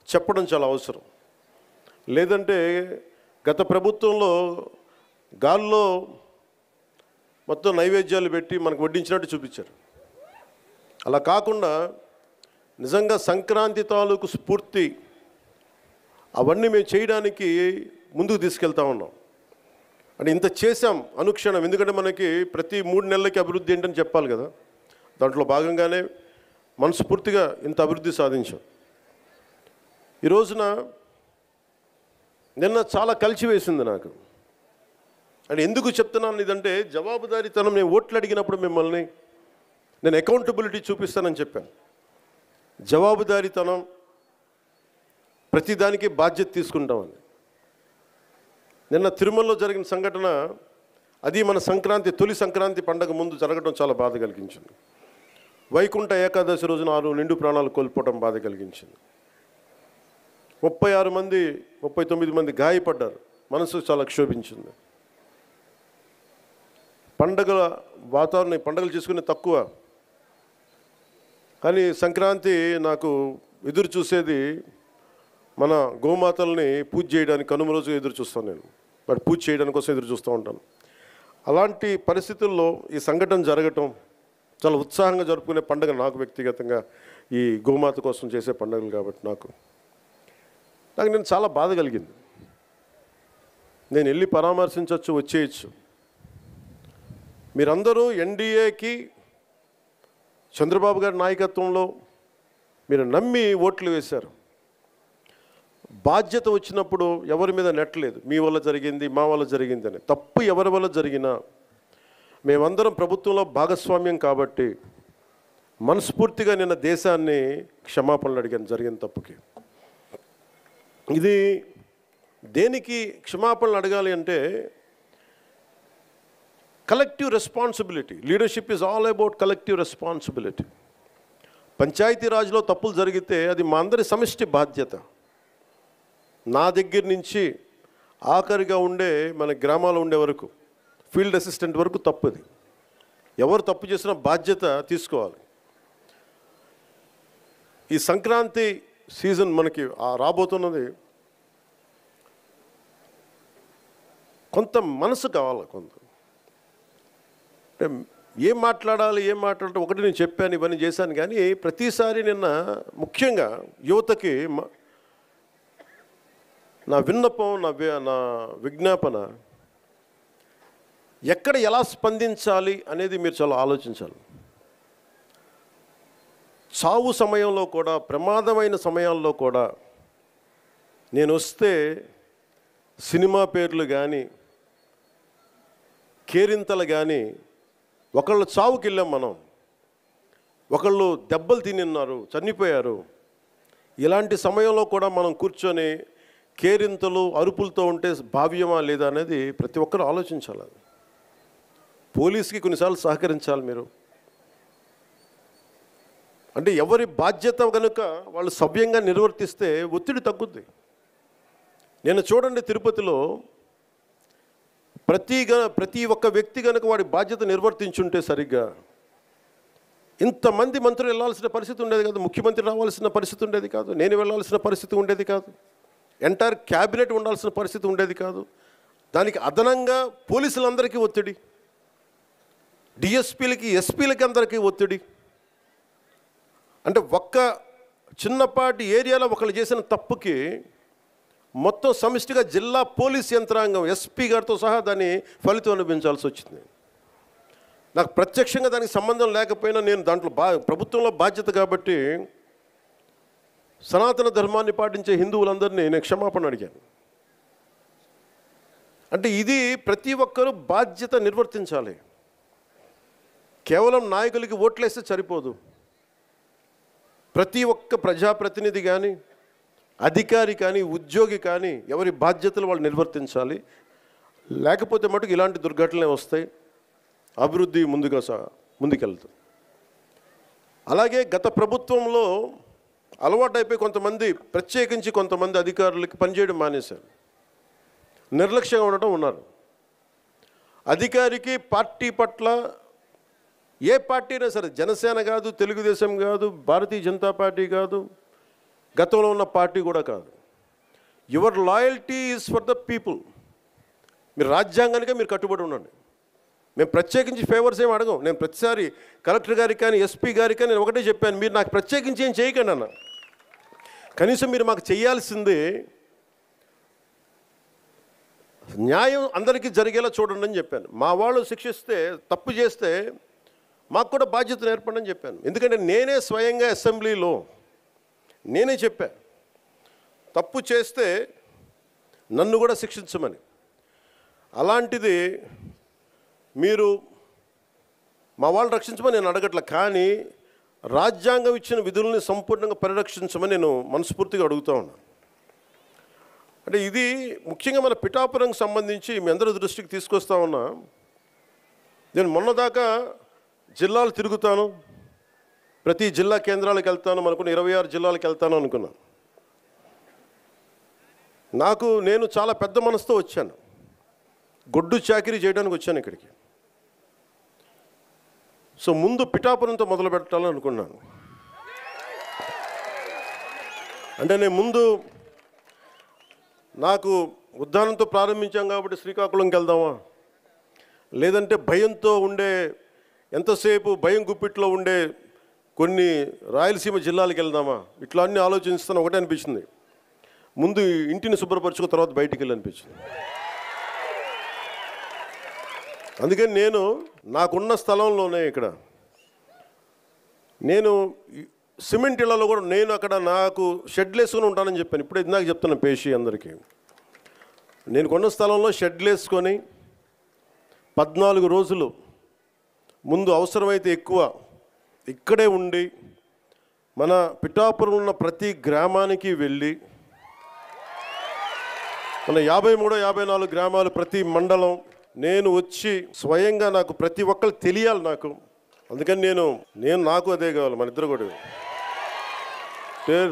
చెప్పడం చాలా అవసరం. లేదంటే గత ప్రభుత్వంలో గాల్లో మొత్తం నైవేద్యాలు పెట్టి మనకు వడ్డించినట్టు చూపించారు. అలా కాకుండా నిజంగా సంక్రాంతి తాలూకు స్ఫూర్తి అవన్నీ మేము చేయడానికి ముందుకు తీసుకెళ్తా ఉన్నాం. అంటే ఇంత చేశాం అనుక్షణం, ఎందుకంటే మనకి ప్రతి 3 నెలలకి అభివృద్ధి ఏంటని చెప్పాలి కదా. దాంట్లో భాగంగానే మనస్ఫూర్తిగా ఇంత అభివృద్ధి సాధించాం. ఈ రోజున నిన్న చాలా కలిసివేసింది నాకు. అంటే ఎందుకు చెప్తున్నాను ఇదంటే, జవాబుదారీతనం. నేను ఓట్లు అడిగినప్పుడు మిమ్మల్ని నేను అకౌంటబిలిటీ చూపిస్తానని చెప్పాను. జవాబుదారీతనం, ప్రతిదానికి బాధ్యత తీసుకుంటామని. నిన్న తిరుమలలో జరిగిన సంఘటన, అది మన తొలి సంక్రాంతి పండగ ముందు జరగడం చాలా బాధ కలిగించింది. వైకుంఠ ఏకాదశి రోజున 6 నిండు ప్రాణాలు కోల్పోవడం బాధ కలిగించింది. 39 మంది గాయపడ్డారు. మనసు చాలా క్షోభించింది. పండగల వాతావరణం, పండుగలు చేసుకునే తక్కువ, కానీ సంక్రాంతి నాకు ఎదురు చూసేది మన గోమాతల్ని పూజ చేయడానికి. కనుమ రోజు ఎదురు చూస్తాను నేను, వాటి పూజ చేయడానికి కోసం ఎదురు చూస్తూ ఉంటాను. అలాంటి పరిస్థితుల్లో ఈ సంఘటన జరగటం, చాలా ఉత్సాహంగా జరుపుకునే పండుగ నాకు వ్యక్తిగతంగా, ఈ గోమాత కోసం చేసే పండుగలు కాబట్టి నాకు నేను చాలా బాధ కలిగింది. నేను వెళ్ళి పరామర్శించవచ్చు, వచ్చేయచ్చు. మీరందరూ ఎన్డీఏకి, చంద్రబాబు గారి నాయకత్వంలో మీరు నమ్మి ఓట్లు వేశారు. బాధ్యత వచ్చినప్పుడు ఎవరి మీద నెట్టలేదు. మీ వల్ల జరిగింది, మా వల్ల జరిగింది అని. తప్పు ఎవరి వల్ల జరిగినా మేమందరం ప్రభుత్వంలో భాగస్వామ్యం కాబట్టి మనస్ఫూర్తిగా నిన్న దేశాన్ని క్షమాపణలు అడిగాను జరిగిన తప్పుకి. ఇది దేనికి క్షమాపణలు అడగాలి అంటే, collective responsibility. Leadership is all about collective responsibility. పంచాయతీరాజ్లో తప్పులు జరిగితే అది మా అందరి సమిష్టి బాధ్యత. నా దగ్గర నుంచి ఆఖరిగా ఉండే మన గ్రామాల్లో ఉండే వరకు, ఫీల్డ్ అసిస్టెంట్ వరకు తప్పుది. ఎవరు తప్పు చేసినా బాధ్యత తీసుకోవాలి. ఈ సంక్రాంతి సీజన్ మనకి రాబోతున్నది. కొంత మనసు కావాలి. కొంత ఏం మాట్లాడాలి, ఒకటి నేను చెప్పాను, ఇవన్నీ చేశాను. కానీ ప్రతిసారి నిన్న ముఖ్యంగా యువతకి నా విన్నపం, నా విజ్ఞాపన, ఎక్కడ ఎలా స్పందించాలి అనేది మీరు చాలా ఆలోచించాలి. చావు సమయంలో కూడా, ప్రమాదమైన సమయాల్లో కూడా నేను వస్తే సినిమా పేర్లు కానీ, కేరింతలు కానీ, ఒకళ్ళు చావుకి వెళ్ళాం మనం, ఒకళ్ళు దెబ్బలు తిన్నారు, చనిపోయారు. ఇలాంటి సమయంలో కూడా మనం కూర్చొని కేరింతలు, అరుపులతో ఉంటే భావ్యమా లేదా అనేది ప్రతి ఒక్కరు ఆలోచించాలి. పోలీస్కి కొన్నిసార్లు సహకరించాలి మీరు. అంటే ఎవరి బాధ్యత కనుక వాళ్ళు సవ్యంగా నిర్వర్తిస్తే ఒత్తిడి తగ్గుద్ది. నేను చూడండి, తిరుపతిలో ప్రతి ఒక్క వ్యక్తి కనుక వాడి బాధ్యత నిర్వర్తించుంటే సరిగ్గా, ఇంతమంది మంత్రులు వెళ్ళాల్సిన పరిస్థితి ఉండేది కాదు, ముఖ్యమంత్రి రావాల్సిన పరిస్థితి ఉండేది కాదు, నేను వెళ్ళాల్సిన పరిస్థితి ఉండేది కాదు, ఎంటైర్ క్యాబినెట్ ఉండాల్సిన పరిస్థితి ఉండేది కాదు. దానికి అదనంగా పోలీసులందరికీ ఒత్తిడి, డిఎస్పీలకి, ఎస్పీలకి అందరికీ ఒత్తిడి. అంటే ఒక్క చిన్నపాటి ఏరియాలో ఒకళ్ళు చేసిన తప్పుకి మొత్తం సమిష్టిగా జిల్లా పోలీస్ యంత్రాంగం ఎస్పీ గారితో సహా దాన్ని ఫలితం అనిపించాల్సి వచ్చింది. నాకు ప్రత్యక్షంగా దానికి సంబంధం లేకపోయినా నేను దాంట్లో ప్రభుత్వంలో బాధ్యత కాబట్టి సనాతన ధర్మాన్ని పాటించే హిందువులందరినీ నేను క్షమాపణ అడిగాను. అంటే ఇది ప్రతి ఒక్కరూ బాధ్యత నిర్వర్తించాలి. కేవలం నాయకులకి ఓట్లేస్తే సరిపోదు. ప్రతి ఒక్క ప్రజాప్రతినిధి కానీ, అధికారి కానీ, ఉద్యోగి కానీ ఎవరి బాధ్యతలు వాళ్ళు నిర్వర్తించాలి. లేకపోతే మటుకు ఇలాంటి దుర్ఘటనలే వస్తాయి, అభివృద్ధి ముందుకెళ్తుంది. అలాగే గత ప్రభుత్వంలో అలవాటైపోయి కొంతమంది, ప్రత్యేకించి కొంతమంది అధికారులకి పనిచేయడం మానేశారు, నిర్లక్ష్యంగా ఉండటం ఉన్నారు. అధికారికి పార్టీ పట్ల, ఏ పార్టీ అయినా సరే, జనసేన కాదు, తెలుగుదేశం కాదు, భారతీయ జనతా పార్టీ కాదు, గతంలో ఉన్న పార్టీ కూడా కాదు, your loyalty is for the people. మీరు రాజ్యాంగానికే మీరు కట్టుబడి ఉండండి. మేము ప్రత్యేకించి ఫేవర్స్ ఏమి అడగం. నేను ప్రతిసారి కలెక్టర్ గారికి కానీ, ఎస్పీ గారికి కానీ నేను ఒకటే చెప్పాను, మీరు నాకు ప్రత్యేకించి ఏం చేయకండి అన్న. కనీసం మీరు మాకు చేయాల్సింది న్యాయం అందరికీ జరిగేలా చూడండి అని చెప్పాను. మా వాళ్ళు శిక్షిస్తే, తప్పు చేస్తే మాకు కూడా బాధ్యత నేర్పండి అని చెప్పాను. ఎందుకంటే నేనే స్వయంగా అసెంబ్లీలో నేనే చెప్పా, తప్పు చేస్తే నన్ను కూడా శిక్షించమని. అలాంటిది మీరు మా వాళ్ళు రక్షించమని నేను అడగట్లే, కానీ రాజ్యాంగం ఇచ్చిన విధుల్ని సంపూర్ణంగా పరిరక్షించమని నేను మనస్ఫూర్తిగా అడుగుతూ ఉన్నాను. అంటే ఇది ముఖ్యంగా మన పిఠాపురంకి సంబంధించి మీ అందరి దృష్టికి తీసుకొస్తా ఉన్నా. నేను మొన్నదాకా జిల్లాలు తిరుగుతాను, ప్రతి జిల్లా కేంద్రాలకు వెళ్తాను, అనుకున్న 26 జిల్లాలకు వెళ్తాను అనుకున్నాను. నేను చాలా పెద్ద మనసుతో వచ్చాను, గొడ్డు చాకిరీ చేయడానికి వచ్చాను ఇక్కడికి. సో ముందు పిఠాపురంతో మొదలు పెట్టాలని అనుకున్నాను. అంటే నేను ముందు నాకు ఉద్దానంతో ప్రారంభించాం కాబట్టి శ్రీకాకుళంకి వెళ్దామా, లేదంటే భయంతో ఉండే, ఎంతసేపు భయం గుప్పిట్లో ఉండే కొన్ని రాయలసీమ జిల్లాలకు వెళ్దామా, ఇట్లా అన్నీ ఆలోచిస్తాను. ఒకటే అనిపించింది, ముందు ఇంటిని శుభ్రపరచుకున్న తర్వాత బయటికి వెళ్ళనిపించింది. అందుకని నేను నాకున్న స్థలంలోనే ఇక్కడ నేను సిమెంట్ ఇళ్లలో కూడా నేను అక్కడ నాకు షెడ్లు వేసుకొని ఉంటానని చెప్పాను. ఇప్పుడు ఇందాక చెప్తున్నాను పేషి అందరికీ, నేను కొన్న స్థలంలో షెడ్లు వేసుకొని 14 రోజులు ముందు అవసరమైతే ఎక్కువ ఇక్కడే ఉండి మన పిఠాపురం ఉన్న ప్రతి గ్రామానికి వెళ్ళి, మన 53, 54 గ్రామాలు, ప్రతి మండలం నేను వచ్చి స్వయంగా నాకు ప్రతి ఒక్కరు తెలియాలి నాకు. అందుకని నేను నాకు అదే కావాలి, మన ఇద్దరు కూడా.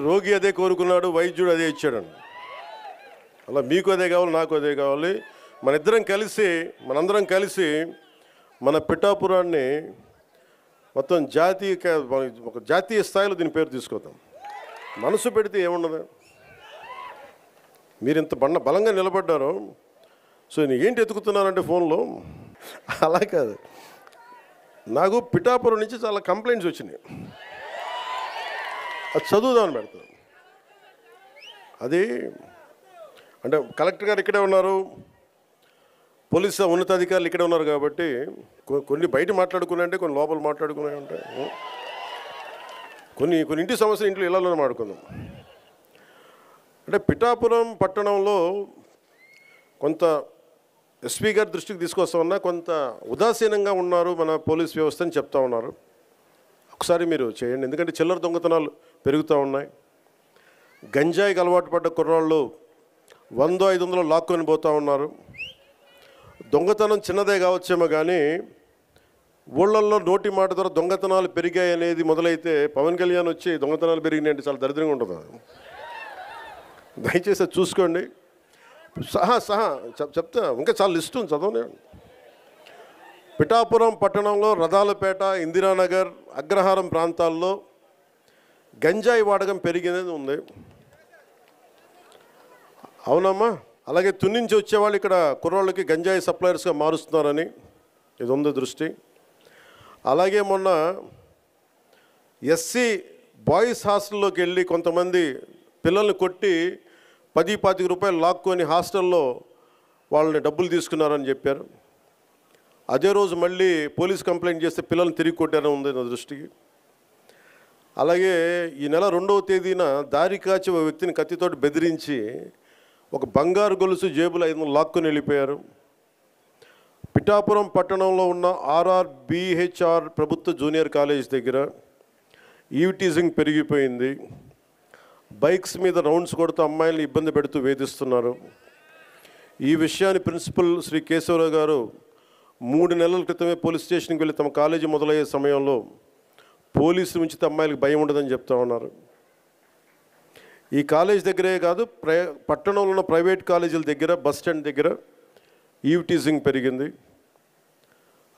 రోగి అదే కోరుకున్నాడు, వైద్యుడు అదే ఇచ్చాడండి. అలా మీకు అదే కావాలి, నాకు అదే కావాలి. మనందరం కలిసి మన పిఠాపురాన్ని మొత్తం ఒక జాతీయ స్థాయిలో దీని పేరు తీసుకొద్దాం. మనసు పెడితే ఏముండదు. మీరు ఇంత బలంగా నిలబడ్డారు. సో నేను ఏంటి ఎత్తుకుతున్నానంటే ఫోన్లో, అలా కాదు, నాకు పిఠాపురం నుంచి చాలా కంప్లైంట్స్ వచ్చినాయి. అది చదువుదామని పెడతాను. అది అంటే కలెక్టర్ గారు ఇక్కడే ఉన్నారు, పోలీసు ఉన్నతాధికారులు ఇక్కడే ఉన్నారు కాబట్టి కొన్ని బయట మాట్లాడుకున్నాయంటే, కొన్ని లోపల మాట్లాడుకునే ఉంటాయి. కొన్ని ఇంటి సమస్యలు ఇంట్లో ఇళ్లలోనే మాట్లాడుకుందాం. అంటే పిఠాపురం పట్టణంలో కొంత ఎస్పీ గారి దృష్టికి తీసుకొస్తా ఉన్నా, కొంత ఉదాసీనంగా ఉన్నారు మన పోలీస్ వ్యవస్థ అని చెప్తా ఉన్నారు. ఒకసారి మీరు చేయండి, ఎందుకంటే చిల్లర దొంగతనాలు పెరుగుతూ ఉన్నాయి. గంజాయికి అలవాటు పడ్డ కుర్రాళ్ళు 100-500 లాక్కొని పోతూ ఉన్నారు. దొంగతనం చిన్నదే కావచ్చేమో కానీ ఊళ్ళల్లో నోటి మాట ద్వారా దొంగతనాలు పెరిగాయి అనేది మొదలైతే పవన్ కళ్యాణ్ వచ్చి దొంగతనాలు పెరిగినాయి అంటే చాలా దరిద్రంగా ఉంటుంది. దయచేసి అది చూసుకోండి. చెప్తా, ఇంకా చాలా లిస్ట్ ఉంది, చదవనే. పిఠాపురం పట్టణంలో రథాలపేట, ఇందిరానగర్, అగ్రహారం ప్రాంతాల్లో గంజాయి వాడకం పెరిగినది ఉంది. అవునమ్మా. అలాగే తున్నించి వచ్చేవాళ్ళు ఇక్కడ కుర్రాళ్ళకి గంజాయి సప్లయర్స్గా మారుస్తున్నారని ఇది ఉంది దృష్టి. అలాగే మొన్న ఎస్సీ బాయ్స్ హాస్టల్లోకి వెళ్ళి కొంతమంది పిల్లల్ని కొట్టి 10-25 రూపాయలు లాక్కొని హాస్టల్లో వాళ్ళని డబ్బులు తీసుకున్నారని చెప్పారు. అదే రోజు మళ్ళీ పోలీస్ కంప్లైంట్ చేస్తే పిల్లల్ని తిరిగి కొట్టారని ఉంది నా దృష్టికి. అలాగే ఈ నెల 2వ తేదీన దారి కాచి ఒక వ్యక్తిని కత్తితోటి బెదిరించి ఒక బంగారు గొలుసు జేబులో 500 లాక్కొని వెళ్ళిపోయారు. పిఠాపురం పట్టణంలో ఉన్న RRBHR ప్రభుత్వ జూనియర్ కాలేజ్ దగ్గర ఈవిటీజింగ్ పెరిగిపోయింది. బైక్స్ మీద రౌండ్స్ కొడుతూ అమ్మాయిల్ని ఇబ్బంది పెడుతూ వేధిస్తున్నారు. ఈ విషయాన్ని ప్రిన్సిపల్ శ్రీ కేశవరావు గారు 3 నెలల క్రితమే పోలీస్ స్టేషన్కి వెళ్ళి తమ కాలేజీ మొదలయ్యే సమయంలో పోలీసులు ఉంచితే అమ్మాయిలకు భయం ఉండదని చెప్తా ఉన్నారు. ఈ కాలేజ్ దగ్గరే కాదు, పట్టణంలో ఉన్న ప్రైవేట్ కాలేజీల దగ్గర, బస్ స్టాండ్ దగ్గర ఈవిటీజింగ్ పెరిగింది.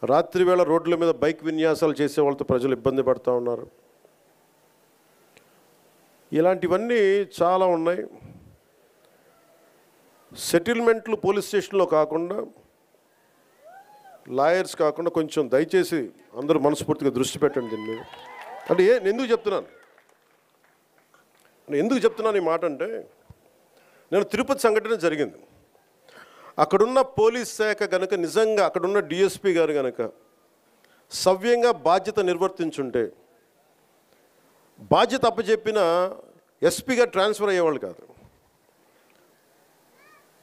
రాత్రి వేళ రోడ్ల మీద బైక్ విన్యాసాలు చేసే వాళ్ళతో ప్రజలు ఇబ్బంది పడుతూ ఉన్నారు. ఇలాంటివన్నీ చాలా ఉన్నాయి. సెటిల్మెంట్లు పోలీస్ స్టేషన్లో కాకుండా, లాయర్స్ కాకుండా కొంచెం దయచేసి అందరూ మనస్ఫూర్తిగా దృష్టి పెట్టండి దీని మీద. అంటే ఎందుకు చెప్తున్నాను ఈ మాట అంటే, నేను తిరుపతి సంఘటన జరిగింది. అక్కడున్న పోలీస్ శాఖ కనుక నిజంగా అక్కడున్న DSP గారు కనుక సవ్యంగా బాధ్యత నిర్వర్తించుంటే, బాధ్యత అప్పచెప్పిన SP గారు ట్రాన్స్ఫర్ అయ్యేవాళ్ళు కాదు.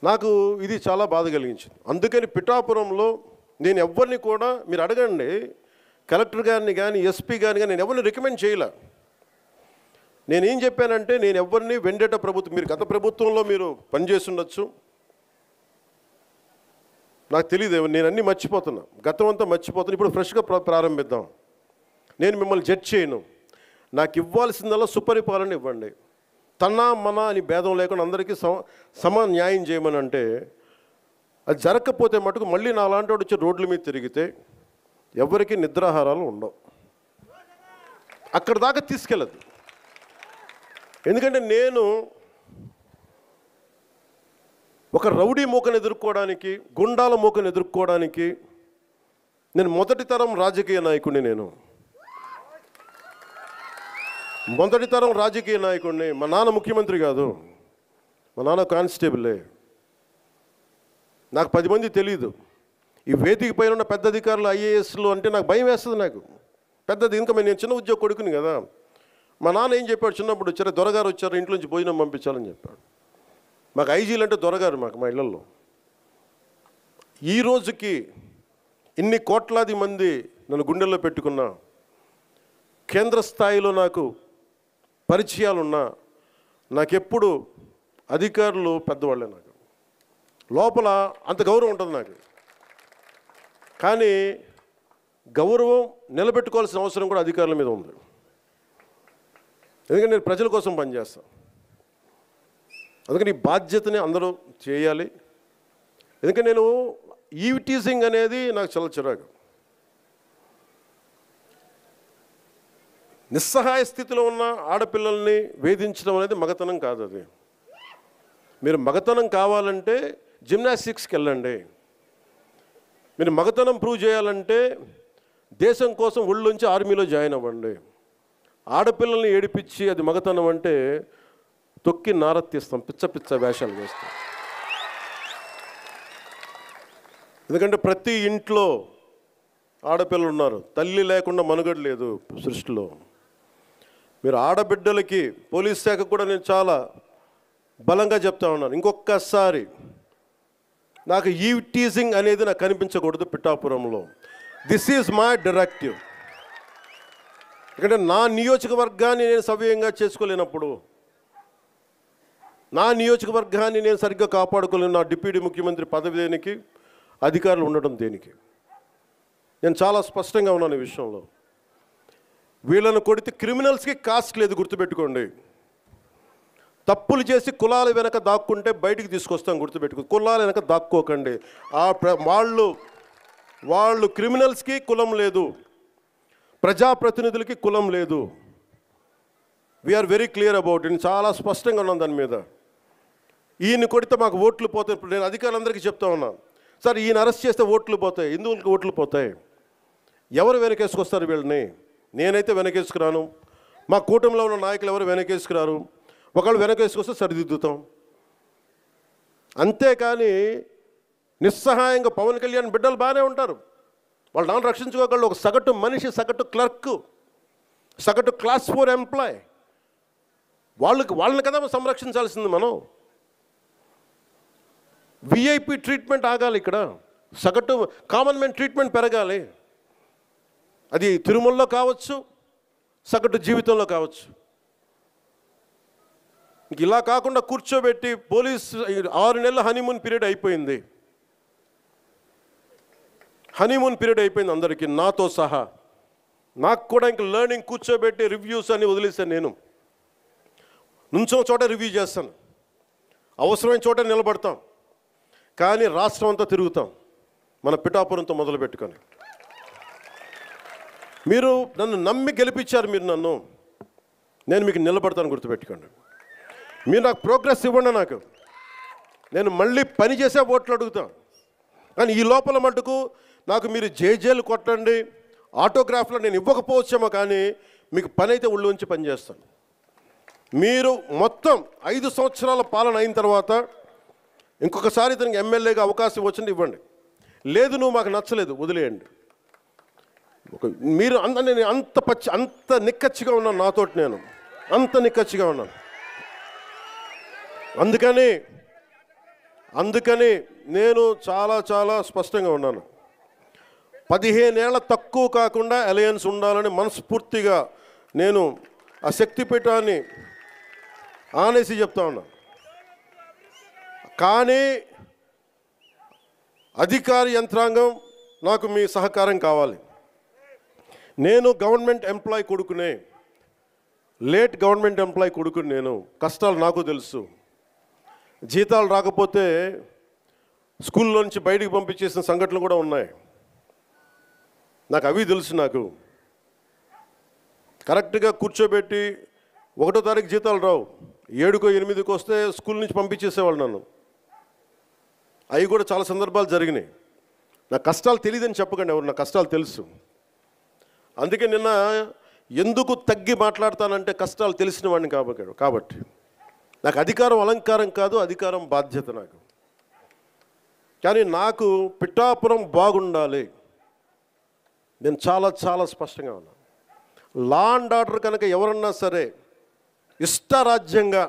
నాకు ఇది చాలా బాధ కలిగించింది. అందుకని పిఠాపురంలో నేను ఎవరిని కూడా, మీరు అడగండి కలెక్టర్ గారిని కానీ SP గారిని కానీ, నేను ఎవరిని రికమెండ్ చేయలే. నేనేం చెప్పానంటే, నేను ఎవరిని వెండేట ప్రభుత్వం, మీరు గత ప్రభుత్వంలో మీరు పనిచేసి ఉండొచ్చు, నాకు తెలియదు, నేను అన్నీ మర్చిపోతున్నా, గతం అంతా మర్చిపోతున్నా. ఇప్పుడు ఫ్రెష్గా ప్రారంభిద్దాం. నేను మిమ్మల్ని జడ్జ్ చేయను. నాకు ఇవ్వాల్సిందల్లా సుపరిపాలన ఇవ్వండి. తన మన అని భేదం లేకుండా అందరికీ సమ న్యాయం చేయమని అంటే, అది జరగకపోతే మటుకు మళ్ళీ నా లాంటి వాడు వచ్చి రోడ్ల మీద తిరిగితే ఎవరికి నిద్రాహారాలు ఉండవు. అక్కడ దాకా తీసుకెళ్ళదు. ఎందుకంటే నేను ఒక రౌడీ మూకను ఎదుర్కోవడానికి, గుండాల మూకను ఎదుర్కోవడానికి నేను మొదటి తరం రాజకీయ నాయకుడిని. మొదటి తరం రాజకీయ నాయకుడిని. మా నాన్న ముఖ్యమంత్రి కాదు, మా నాన్న కానిస్టేబులే. నాకు 10 మంది తెలీదు. ఈ వేదిక పైన ఉన్న పెద్ద అధికారులు, IASలు అంటే నాకు భయం వేస్తుంది. నాకు పెద్దది, ఇంకా నేను చిన్న ఉద్యోగ కొడుకుని కదా. మా నాన్న ఏం చెప్పాడు, చిన్నప్పుడు వచ్చారు, దొరగారు వచ్చారు, ఇంట్లోంచి భోజనం పంపించాలని చెప్పాడు. మాకు ఐజీలు అంటే దొరగారు మాకు, మా ఇళ్లలో. ఈ రోజుకి ఇన్ని కోట్లాది మంది నన్ను గుండెల్లో పెట్టుకున్నా, కేంద్ర స్థాయిలో నాకు పరిచయాలున్నా, నాకెప్పుడు అధికారులు పెద్దవాళ్ళే. నాకు లోపల అంత గౌరవం ఉంటుంది నాకు. కానీ గౌరవం నిలబెట్టుకోవాల్సిన అవసరం కూడా అధికారుల మీద ఉంది. ఎందుకంటే నేను ప్రజల కోసం పనిచేస్తాను. అందుకని ఈ బాధ్యతని అందరూ చేయాలి. ఎందుకంటే నేను ఈవిటీజింగ్ అనేది నాకు చాలా చిరాకు. నిస్సహాయ స్థితిలో ఉన్న ఆడపిల్లల్ని వేధించడం అనేది మగతనం కాదు. అది మీరు మగతనం కావాలంటే జిమ్నాస్టిక్స్కి వెళ్ళండి. మీరు మగతనం ప్రూవ్ చేయాలంటే దేశం కోసం ఒళ్ళుంచి ఆర్మీలో జాయిన్ అవ్వండి. ఆడపిల్లల్ని ఏడిపించి అది మగతనం అంటే తొక్కి నారత్తిస్తాం, పిచ్చ వేషాలు వేస్తాం. ఎందుకంటే ప్రతి ఇంట్లో ఆడపిల్లలు ఉన్నారు. తల్లి లేకుండా మనుగడ లేదు సృష్టిలో. మీరు ఆడబిడ్డలకి, పోలీస్ శాఖ కూడా నేను చాలా బలంగా చెప్తా ఉన్నాను, ఇంకొకసారి నాకు ఈవిటీజింగ్ అనేది నాకు కనిపించకూడదు పిఠాపురంలో. This is my directive. ఎందుకంటే నా నియోజకవర్గాన్ని నేను సవ్యంగా చేసుకోలేనప్పుడు, నా నియోజకవర్గాన్ని నేను సరిగ్గా కాపాడుకోలేను, నా డిప్యూటీ ముఖ్యమంత్రి పదవి దేనికి, అధికారులు ఉండడం దేనికి? నేను చాలా స్పష్టంగా ఉన్నాను ఈ విషయంలో. వీళ్ళను కొడితే క్రిమినల్స్కి కాస్ట్ లేదు, గుర్తుపెట్టుకోండి. తప్పులు చేసి కులాల వెనక దాక్కుంటే బయటికి తీసుకొస్తాం, గుర్తుపెట్టుకో. కులాల వెనక దాక్కోకండి. వాళ్ళు క్రిమినల్స్కి కులం లేదు, ప్రజాప్రతినిధులకి కులం లేదు. We are very clear about it. చాలా స్పష్టంగా ఉన్నాను దాని మీద. ఈయన కొడితే మాకు ఓట్లు పోతాయి. ఇప్పుడు నేను అధికారులందరికీ చెప్తా ఉన్నాను, సార్ ఈయన అరెస్ట్ చేస్తే ఓట్లు పోతాయి. ఎందుకు ఓట్లు పోతాయి? ఎవరు వెనకేసుకొస్తారు వీళ్ళని? నేనైతే వెనకేసుకురాను, మా కూటమిలో ఉన్న నాయకులు ఎవరు వెనకేసుకురారు, ఒకళ్ళు వెనకేసుకొస్తే సరిదిద్దుతాం. అంతేకాని నిస్సహాయంగా పవన్ కళ్యాణ్ బిడ్డలు బాగానే ఉంటారు, వాళ్ళు నాన్న రక్షించుకోగలరు. ఒక సగటు మనిషి, సగటు క్లర్క్, సగటు క్లాస్ 4 ఎంప్లాయ్, వాళ్ళని కదా సంరక్షించాల్సింది మనం. విఐపి ట్రీట్మెంట్ ఆగాలి ఇక్కడ, సగటు కామన్ మ్యాన్ ట్రీట్మెంట్ పెరగాలి. అది తిరుమలలో కావచ్చు, సగటు జీవితంలో కావచ్చు. ఇలా కాకుండా కూర్చోబెట్టి పోలీస్ 6 నెలల హనీమూన్ పీరియడ్ అయిపోయింది. హనీమూన్ పీరియడ్ అయిపోయింది అందరికీ, నాతో సహా. నాకు కూడా ఇంక లెర్నింగ్ కూర్చోబెట్టి రివ్యూస్ అని వదిలేసాను. నేను నుంచో చోట రివ్యూ చేస్తాను, అవసరమైన చోట నిలబడతాం, కానీ రాష్ట్రం అంతా తిరుగుతాం, మన పిఠాపురంతో మొదలు పెట్టుకొని. మీరు నన్ను నమ్మి గెలిపించారు, మీరు నన్ను, నేను మీకు నిలబడతాను, గుర్తుపెట్టుకోండి. మీరు నాకు ప్రోగ్రెస్ ఇవ్వండి, నేను మళ్ళీ పని చేసే ఓట్లు అడుగుతాను. కానీ ఈ లోపల మటుకు నాకు మీరు జేజేలు కొట్టండి, ఆటోగ్రాఫ్లో నేను ఇవ్వకపోవచ్చేమో, కానీ మీకు పని అయితే ఉళ్ళు ఉంచి పనిచేస్తాను. మీరు మొత్తం 5 సంవత్సరాల పాలన అయిన తర్వాత ఇంకొకసారి ఇతనికి ఎమ్మెల్యేగా అవకాశం వచ్చింది ఇవ్వండి, లేదు నువ్వు మాకు నచ్చలేదు వదిలేయండి. మీరు నేను అంత నిక్కచ్చిగా ఉన్నాను, నాతోటి నేను అంత నిక్కచ్చిగా ఉన్నాను. అందుకని నేను చాలా స్పష్టంగా ఉన్నాను. 15 ఏళ్ల తక్కువ కాకుండా అలయన్స్ ఉండాలని మనస్ఫూర్తిగా నేను ఆ శక్తిపీఠాన్ని ఆనేసి చెప్తా ఉన్నాను. కానీ అధికార యంత్రాంగం నాకు మీ సహకారం కావాలి. నేను గవర్నమెంట్ ఎంప్లాయ్ కొడుకునే, లేట్ గవర్నమెంట్ ఎంప్లాయ్ కొడుకుని, నేను కష్టాలు నాకు తెలుసు. జీతాలు రాకపోతే స్కూల్లో నుంచి బయటికి పంపించేసిన సంఘటనలు కూడా ఉన్నాయి, నాకు అవి తెలుసు. నాకు కరెక్ట్గా కూర్చోబెట్టి 1వ తారీఖు జీతాలు రావు, 7కో 8కో వస్తే స్కూల్ నుంచి పంపించేసేవాళ్ళు నన్ను. అవి కూడా చాలా సందర్భాలు జరిగినాయి. నా కష్టాలు తెలియదని చెప్పకండి ఎవరు, నా కష్టాలు తెలుసు. అందుకే నిన్న ఎందుకు తగ్గి మాట్లాడతానంటే కష్టాలు తెలిసిన వాడిని కాబట్టి. నాకు అధికారం అలంకారం కాదు, అధికారం బాధ్యత నాకు. కానీ నాకు పిఠాపురం బాగుండాలి, నేను చాలా స్పష్టంగా ఉన్నాను. లా అండ్ ఆర్డర్ కనుక ఎవరన్నా సరే ఇష్టరాజ్యంగా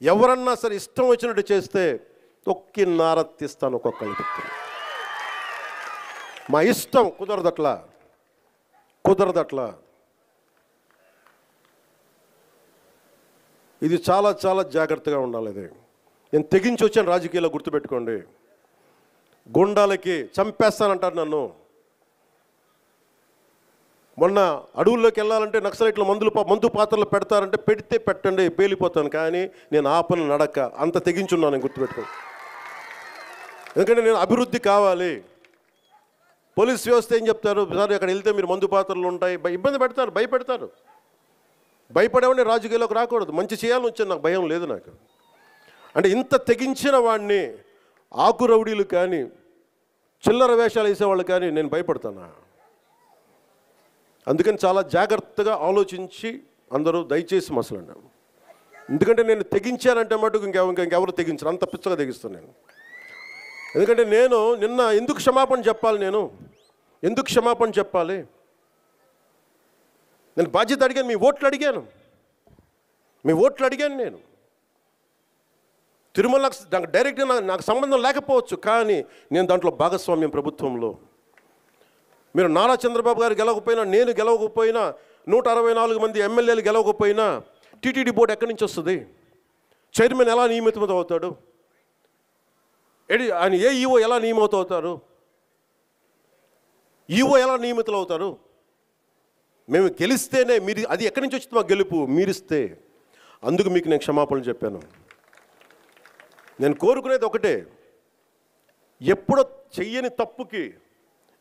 ఎవరన్నా సరే ఇష్టం వచ్చినట్టు చేస్తే తొక్కి నారత్తిస్తాను ఒక్కొక్కరికి. మా ఇష్టం కుదరదట్లా. ఇది చాలా జాగ్రత్తగా ఉండాలి. ఇది నేను తెగించి వచ్చాను రాజకీయాల్లో, గుర్తుపెట్టుకోండి. గుండాలకి చంపేస్తానంటారు నన్ను. మొన్న అడవుల్లోకి వెళ్ళాలంటే నక్సలైట్లు మందు పాత్రలు పెడతారంటే పెడితే పెట్టండి, పేలిపోతాను, కానీ నేను ఆపను నడక. అంత తెగించున్నాను, గుర్తుపెట్టుకోండి. ఎందుకంటే నేను అభివృద్ధి కావాలి. పోలీస్ వ్యవస్థ ఏం చెప్తారు, సార్ అక్కడ వెళ్తే మీరు మందు పాత్రలు ఉంటాయి, ఇబ్బంది పెడతారు, భయపెడతారు. భయపడేవాడిని రాజకీయాల్లోకి రాకూడదు, మంచి చేయాలని వచ్చాను, నాకు భయం లేదు నాకు. అంటే ఇంత తెగించిన వాడిని ఆకు రౌడీలు కానీ చిల్లర వేషాలు వేసేవాళ్ళు కానీ నేను భయపడతానా? అందుకని చాలా జాగ్రత్తగా ఆలోచించి అందరూ దయచేసి మసలండి. ఎందుకంటే నేను తెగించానంటే మటుకు ఇంకెవరు తెగించరు, అంత పిచ్చగా తెగిస్తాను నేను. ఎందుకంటే నేను నిన్న ఎందుకు క్షమాపణ చెప్పాలి, ఎందుకు క్షమాపణ చెప్పాలి? నేను బాధ్యత అడిగాను, మీ ఓట్లు అడిగాను నేను. తిరుమల నాకు డైరెక్ట్గా నాకు సంబంధం లేకపోవచ్చు, కానీ నేను దాంట్లో భాగస్వామ్యం. ప్రభుత్వంలో మీరు నారా చంద్రబాబు గారు గెలవకపోయినా, నేను గెలవకపోయినా, 164 మంది ఎమ్మెల్యేలు గెలవకపోయినా టీటీడీ బోర్డు ఎక్కడి నుంచి వస్తుంది? చైర్మన్ ఎలా నియమితం అవుతాడు? ఆయన ఈఓ ఎలా నియమితం అవుతారు? ఈఓ ఎలా నియమితులు అవుతారు? మేము గెలిస్తేనే మీరు, అది ఎక్కడి నుంచి వచ్చింది మాకు గెలుపు? మీరిస్తే. అందుకు మీకు నేను క్షమాపణలు చెప్పాను. నేను కోరుకునేది ఒకటే, ఎప్పుడో చెయ్యని తప్పుకి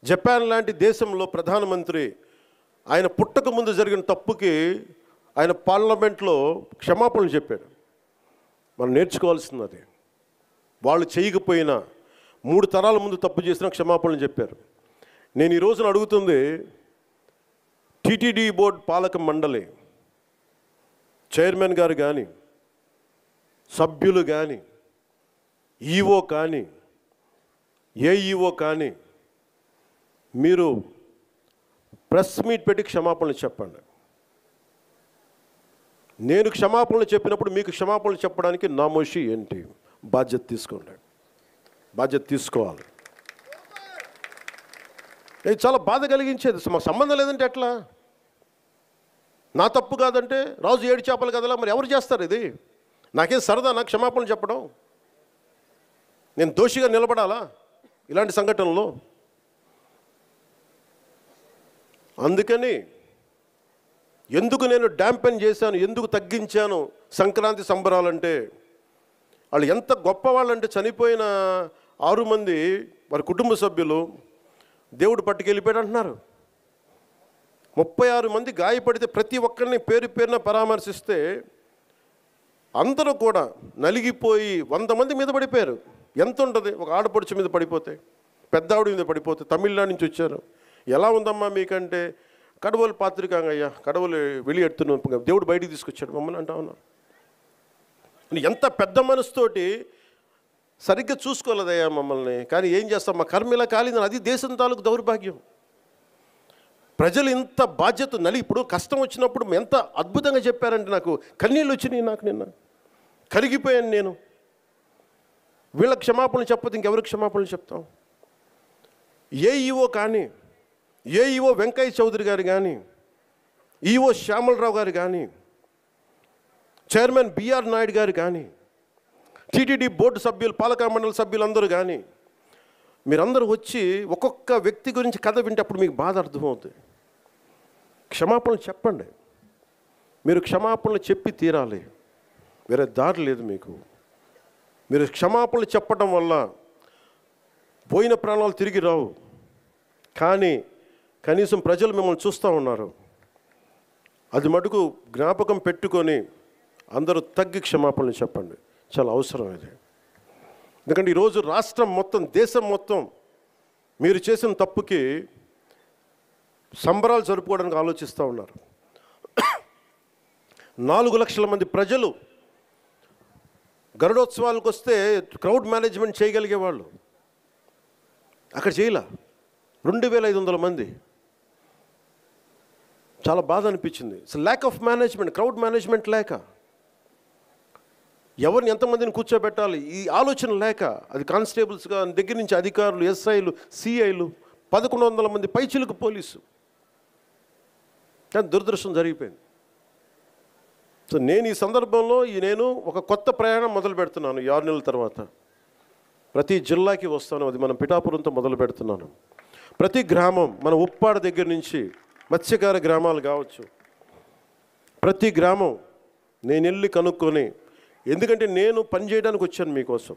జపాన్ లాంటి దేశంలో ప్రధానమంత్రి ఆయన పుట్టక ముందు జరిగిన తప్పుకి ఆయన పార్లమెంట్లో క్షమాపణలు చెప్పాడు. మనం నేర్చుకోవాల్సింది అది. వాళ్ళు చేయకపోయినా 3 తరాల ముందు తప్పు చేసినా క్షమాపణలు చెప్పారు. నేను ఈ రోజున అడుగుతుంది టీటీడీ బోర్డు పాలక మండలి, చైర్మన్ గారు కానీ, సభ్యులు కానీ, ఈఓ కానీ, ఏఈఓ కానీ మీరు ప్రెస్ మీట్ పెట్టి క్షమాపణలు చెప్పండి. నేను క్షమాపణలు చెప్పినప్పుడు మీకు క్షమాపణలు చెప్పడానికి నామోషి ఏంటి? బాధ్యత తీసుకోండి, బాధ్యత తీసుకోవాలి. ఇది చాలా బాధ కలిగించేది. మాకు సంబంధం లేదంటే ఎట్లా? నా తప్పు కాదంటే రాజు 7 చేపలు కదలా, మరి ఎవరు చేస్తారు ఇది? నాకేం సరదా నాకు క్షమాపణలు చెప్పడం? నేను దోషిగా నిలబడాలా ఇలాంటి సంఘటనలో? అందుకని ఎందుకు నేను డ్యాంపెన్ చేశాను, ఎందుకు తగ్గించాను సంక్రాంతి సంబరాలంటే, వాళ్ళు ఎంత గొప్పవాళ్ళంటే చనిపోయిన 6 మంది వారి కుటుంబ సభ్యులు దేవుడు పట్టుకెళ్ళిపోయాడు అంటున్నారు. 36 మంది గాయపడితే ప్రతి ఒక్కరిని పేరు పేరున పరామర్శిస్తే అందరూ కూడా నలిగిపోయి 100 మంది మీద పడిపోయారు. ఎంత ఉంటుంది ఒక ఆడపడుచు మీద పడిపోతే, పెద్ద ఆవిడ మీద పడిపోతే? తమిళనాడు నుంచి వచ్చారు. ఎలా ఉందమ్మా మీకంటే, కడవలు పాత్రికాంగయ్యా, కడవలు వెళ్ళి దేవుడు బయటికి తీసుకొచ్చాడు మమ్మల్ని అంటా ఉన్నారు. ఎంత పెద్ద మనసుతోటి సరిగ్గా చూసుకోలేదయ్యా మమ్మల్ని, కానీ ఏం చేస్తాం, మా కర్మ ఇలా కాలిందని. అది దేశం తాలూకు దౌర్భాగ్యం. ప్రజలు ఇంత బాధ్యత ఇప్పుడు కష్టం వచ్చినప్పుడు ఎంత అద్భుతంగా చెప్పారంటే నాకు కన్నీళ్ళు వచ్చినాయి. నాకు నిన్న కరిగిపోయాను నేను. వీళ్ళకి క్షమాపణలు చెప్పదు ఇంకెవరికి క్షమాపణలు చెప్తాం? ఏఈఓ కానీ, ఏఈఓ వెంకయ్య చౌదరి గారు కానీ, ఈఓ శ్యామలరావు గారు కానీ, చైర్మన్ బిఆర్ నాయుడు గారు కానీ, టీటీడీ బోర్డు సభ్యులు, పాలకా మండలి సభ్యులు అందరూ కానీ మీరందరూ వచ్చి ఒక్కొక్క వ్యక్తి గురించి కథ వింటే అప్పుడు మీకు బాధ అర్థమవుతుంది. క్షమాపణలు చెప్పండి. మీరు క్షమాపణలు చెప్పి తీరాలి, వేరే దారి లేదు మీకు. మీరు క్షమాపణలు చెప్పడం వల్ల పోయిన ప్రాణాలు తిరిగి రావు, కానీ కనీసం ప్రజలు మిమ్మల్ని చూస్తూ ఉన్నారు. అది మటుకు జ్ఞాపకం పెట్టుకొని అందరూ తగ్గి క్షమాపణలు చెప్పండి. చాలా అవసరం ఇది. ఎందుకంటే ఈరోజు రాష్ట్రం మొత్తం, దేశం మొత్తం మీరు చేసిన తప్పుకి సంబరాలు జరుపుకోవడానికి ఆలోచిస్తూ ఉన్నారు. 4 లక్షల మంది ప్రజలు గరుడోత్సవాలకు వస్తే క్రౌడ్ మేనేజ్మెంట్ చేయగలిగేవాళ్ళు, అక్కడ చేయలే. 2500 మంది. చాలా బాధ అనిపించింది. Lack of management, crowd management లేక, ఎవరిని ఎంతమందిని కూర్చోబెట్టాలి ఈ ఆలోచన లేక, అది కానిస్టేబుల్స్గా దగ్గర నుంచి అధికారులు, ఎస్ఐలు, సిఐలు, 1100 మంది పైచిలకు పోలీసు. కానీ దురదృష్టం జరిగిపోయింది. సో నేను ఈ సందర్భంలో నేను ఒక కొత్త ప్రయాణం మొదలు పెడుతున్నాను. 6 నెలల తర్వాత ప్రతి జిల్లాకి వస్తాను. అది మనం పిఠాపురంతో మొదలు పెడుతున్నాను. ప్రతి గ్రామం, మన ఉప్పాడ దగ్గర నుంచి మత్స్యకార గ్రామాలు కావచ్చు, ప్రతి గ్రామం నేను వెళ్ళి కనుక్కొని, ఎందుకంటే నేను పని చేయడానికి వచ్చాను మీకోసం.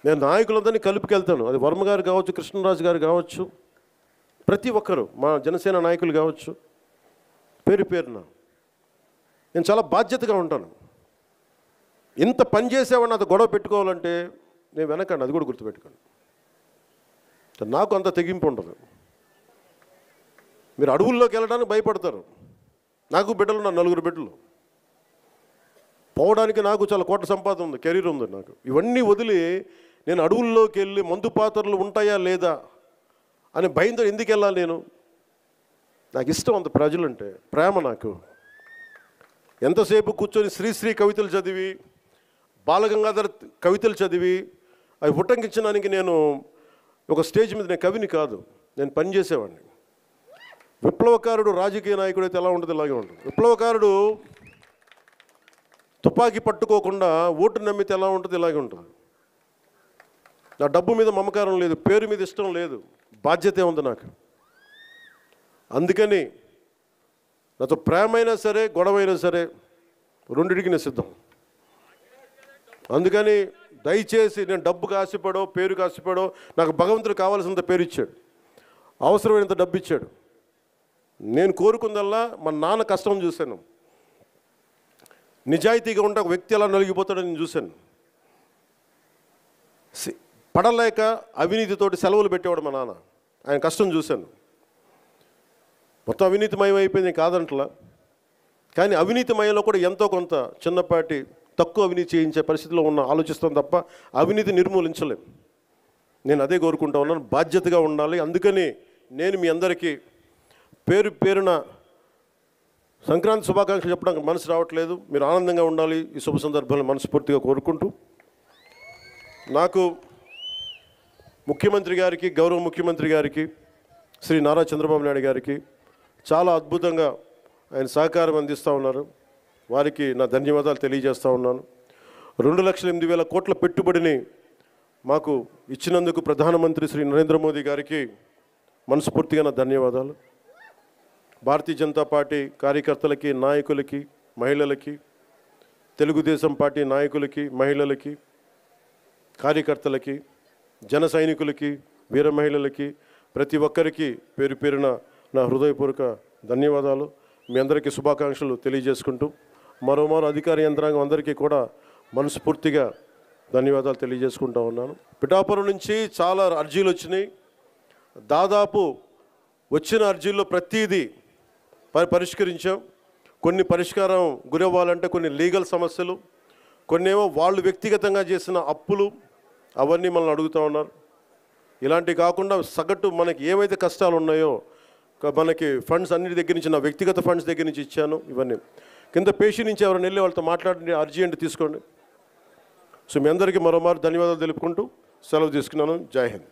నేను నాయకులందరినీ కలుపుకెళ్తాను. అది వర్మ గారు కావచ్చు, కృష్ణరాజు గారు కావచ్చు, ప్రతి ఒక్కరు, మా జనసేన నాయకులు కావచ్చు, పేరు పేరున నేను చాలా బాధ్యతగా ఉంటాను. ఇంత పని చేసేవాడిని అది గొడవ పెట్టుకోవాలంటే నేను వెనకండి, అది కూడా గుర్తుపెట్టుకోండి. నాకు అంత తెగింపు ఉండదు. మీరు అడవుల్లోకి వెళ్ళడానికి భయపడతారు. నాకు బిడ్డలు, నా 4 బిడ్డలు. పోవడానికి నాకు చాలా కోట్ల సంపాదన ఉంది, కెరీర్ ఉంది నాకు. ఇవన్నీ వదిలి నేను అడవుల్లోకి వెళ్ళి మందు పాత్రలు ఉంటాయా లేదా అని భయంతో ఎందుకు వెళ్ళాలి నేను? నాకు ఇష్టం అంత ప్రజలంటే, ప్రేమ నాకు. ఎంతసేపు కూర్చొని శ్రీశ్రీ కవితలు చదివి, బాలగంగాధర్ కవితలు చదివి అవి ఉటంకించడానికి నేను ఒక స్టేజ్ మీద, నేను కవిని కాదు, నేను పనిచేసేవాడిని. విప్లవకారుడు రాజకీయ నాయకుడు అయితే ఎలా ఉంటుంది, ఇలాగే ఉంటుంది. విప్లవకారుడు తుపాకీ పట్టుకోకుండా ఓటు నమ్మితే ఎలా ఉంటుంది, ఇలాగే ఉంటుంది. నా డబ్బు మీద మమకారం లేదు, పేరు మీద ఇష్టం లేదు, బాధ్యతే ఉంది నాకు. అందుకని నాతో ప్రేమ అయినా సరే, గొడవ అయినా సరే, రెండింటికి నేను సిద్ధం. అందుకని దయచేసి నేను డబ్బుకు ఆశపడో, పేరుకు ఆశపడో, నాకు భగవంతుడు కావాల్సినంత పేరు ఇచ్చాడు, అవసరమైనంత డబ్బు ఇచ్చాడు. నేను కోరుకుందల్లా మా నాన్న కష్టం చూశాను. నిజాయితీగా ఉంటే ఒక వ్యక్తి ఎలా నలిగిపోతాడో నేను చూశాను. పడలేక అవినీతితోటి సెలవులు పెట్టేవాడు మా నాన్న, ఆయన కష్టం చూశాను. మొత్తం అవినీతిమయం అయిపోయింది కాదంటలా. కానీ అవినీతిమయంలో కూడా ఎంతో కొంత చిన్నపాటి తక్కువ అవినీతి చేయించే పరిస్థితిలో ఆలోచిస్తాం తప్ప అవినీతి నిర్మూలించలేం. నేను అదే కోరుకుంటా ఉన్నాను, బాధ్యతగా ఉండాలి. అందుకని నేను మీ అందరికీ పేరు పేరున సంక్రాంతి శుభాకాంక్షలు చెప్పడానికి మనసు రావట్లేదు. మీరు ఆనందంగా ఉండాలి ఈ శుభ సందర్భంలో మనస్ఫూర్తిగా కోరుకుంటూ, నాకు ముఖ్యమంత్రి గారికి, గౌరవ ముఖ్యమంత్రి గారికి, శ్రీ నారా చంద్రబాబు నాయుడు గారికి చాలా అద్భుతంగా ఆయన సహకారం అందిస్తూ ఉన్నారు. వారికి నా ధన్యవాదాలు తెలియజేస్తూ ఉన్నాను. 2,08,000 కోట్ల పెట్టుబడిని మాకు ఇచ్చినందుకు ప్రధానమంత్రి శ్రీ నరేంద్ర మోదీ గారికి మనస్ఫూర్తిగా నా ధన్యవాదాలు. భారతీయ జనతా పార్టీ కార్యకర్తలకి, నాయకులకి, మహిళలకి, తెలుగుదేశం పార్టీ నాయకులకి, మహిళలకి, కార్యకర్తలకి, జన సైనికులకి, వీర మహిళలకి, ప్రతి ఒక్కరికి పేరు పేరున నా హృదయపూర్వక ధన్యవాదాలు. మీ అందరికీ శుభాకాంక్షలు తెలియజేసుకుంటూ మరోమారు అధికార యంత్రాంగం అందరికీ కూడా మనస్ఫూర్తిగా ధన్యవాదాలు తెలియజేసుకుంటూ ఉన్నాను. పిఠాపురం నుంచి చాలా అర్జీలు వచ్చినాయి. దాదాపు వచ్చిన అర్జీల్లో ప్రతిదీ పరిష్కరించాం. కొన్ని పరిష్కారం గురవ్వాలంటే కొన్ని లీగల్ సమస్యలు, కొన్నేమో వాళ్ళు వ్యక్తిగతంగా చేసిన అప్పులు, అవన్నీ మనల్ని అడుగుతూ ఉన్నారు. ఇలాంటివి కాకుండా సగటు మనకి ఏవైతే కష్టాలు ఉన్నాయో, మనకి ఫండ్స్ అన్నిటి దగ్గర నుంచి, నా వ్యక్తిగత ఫండ్స్ దగ్గర నుంచి ఇచ్చాను. ఇవన్నీ కింద పేషీ నుంచి ఎవరైనా వెళ్ళి వాళ్ళతో మాట్లాడి అర్జీ అంటే తీసుకోండి. సో మీ అందరికీ మరోమారు ధన్యవాదాలు తెలుపుకుంటూ సెలవు తీసుకున్నాను. జై హింద్.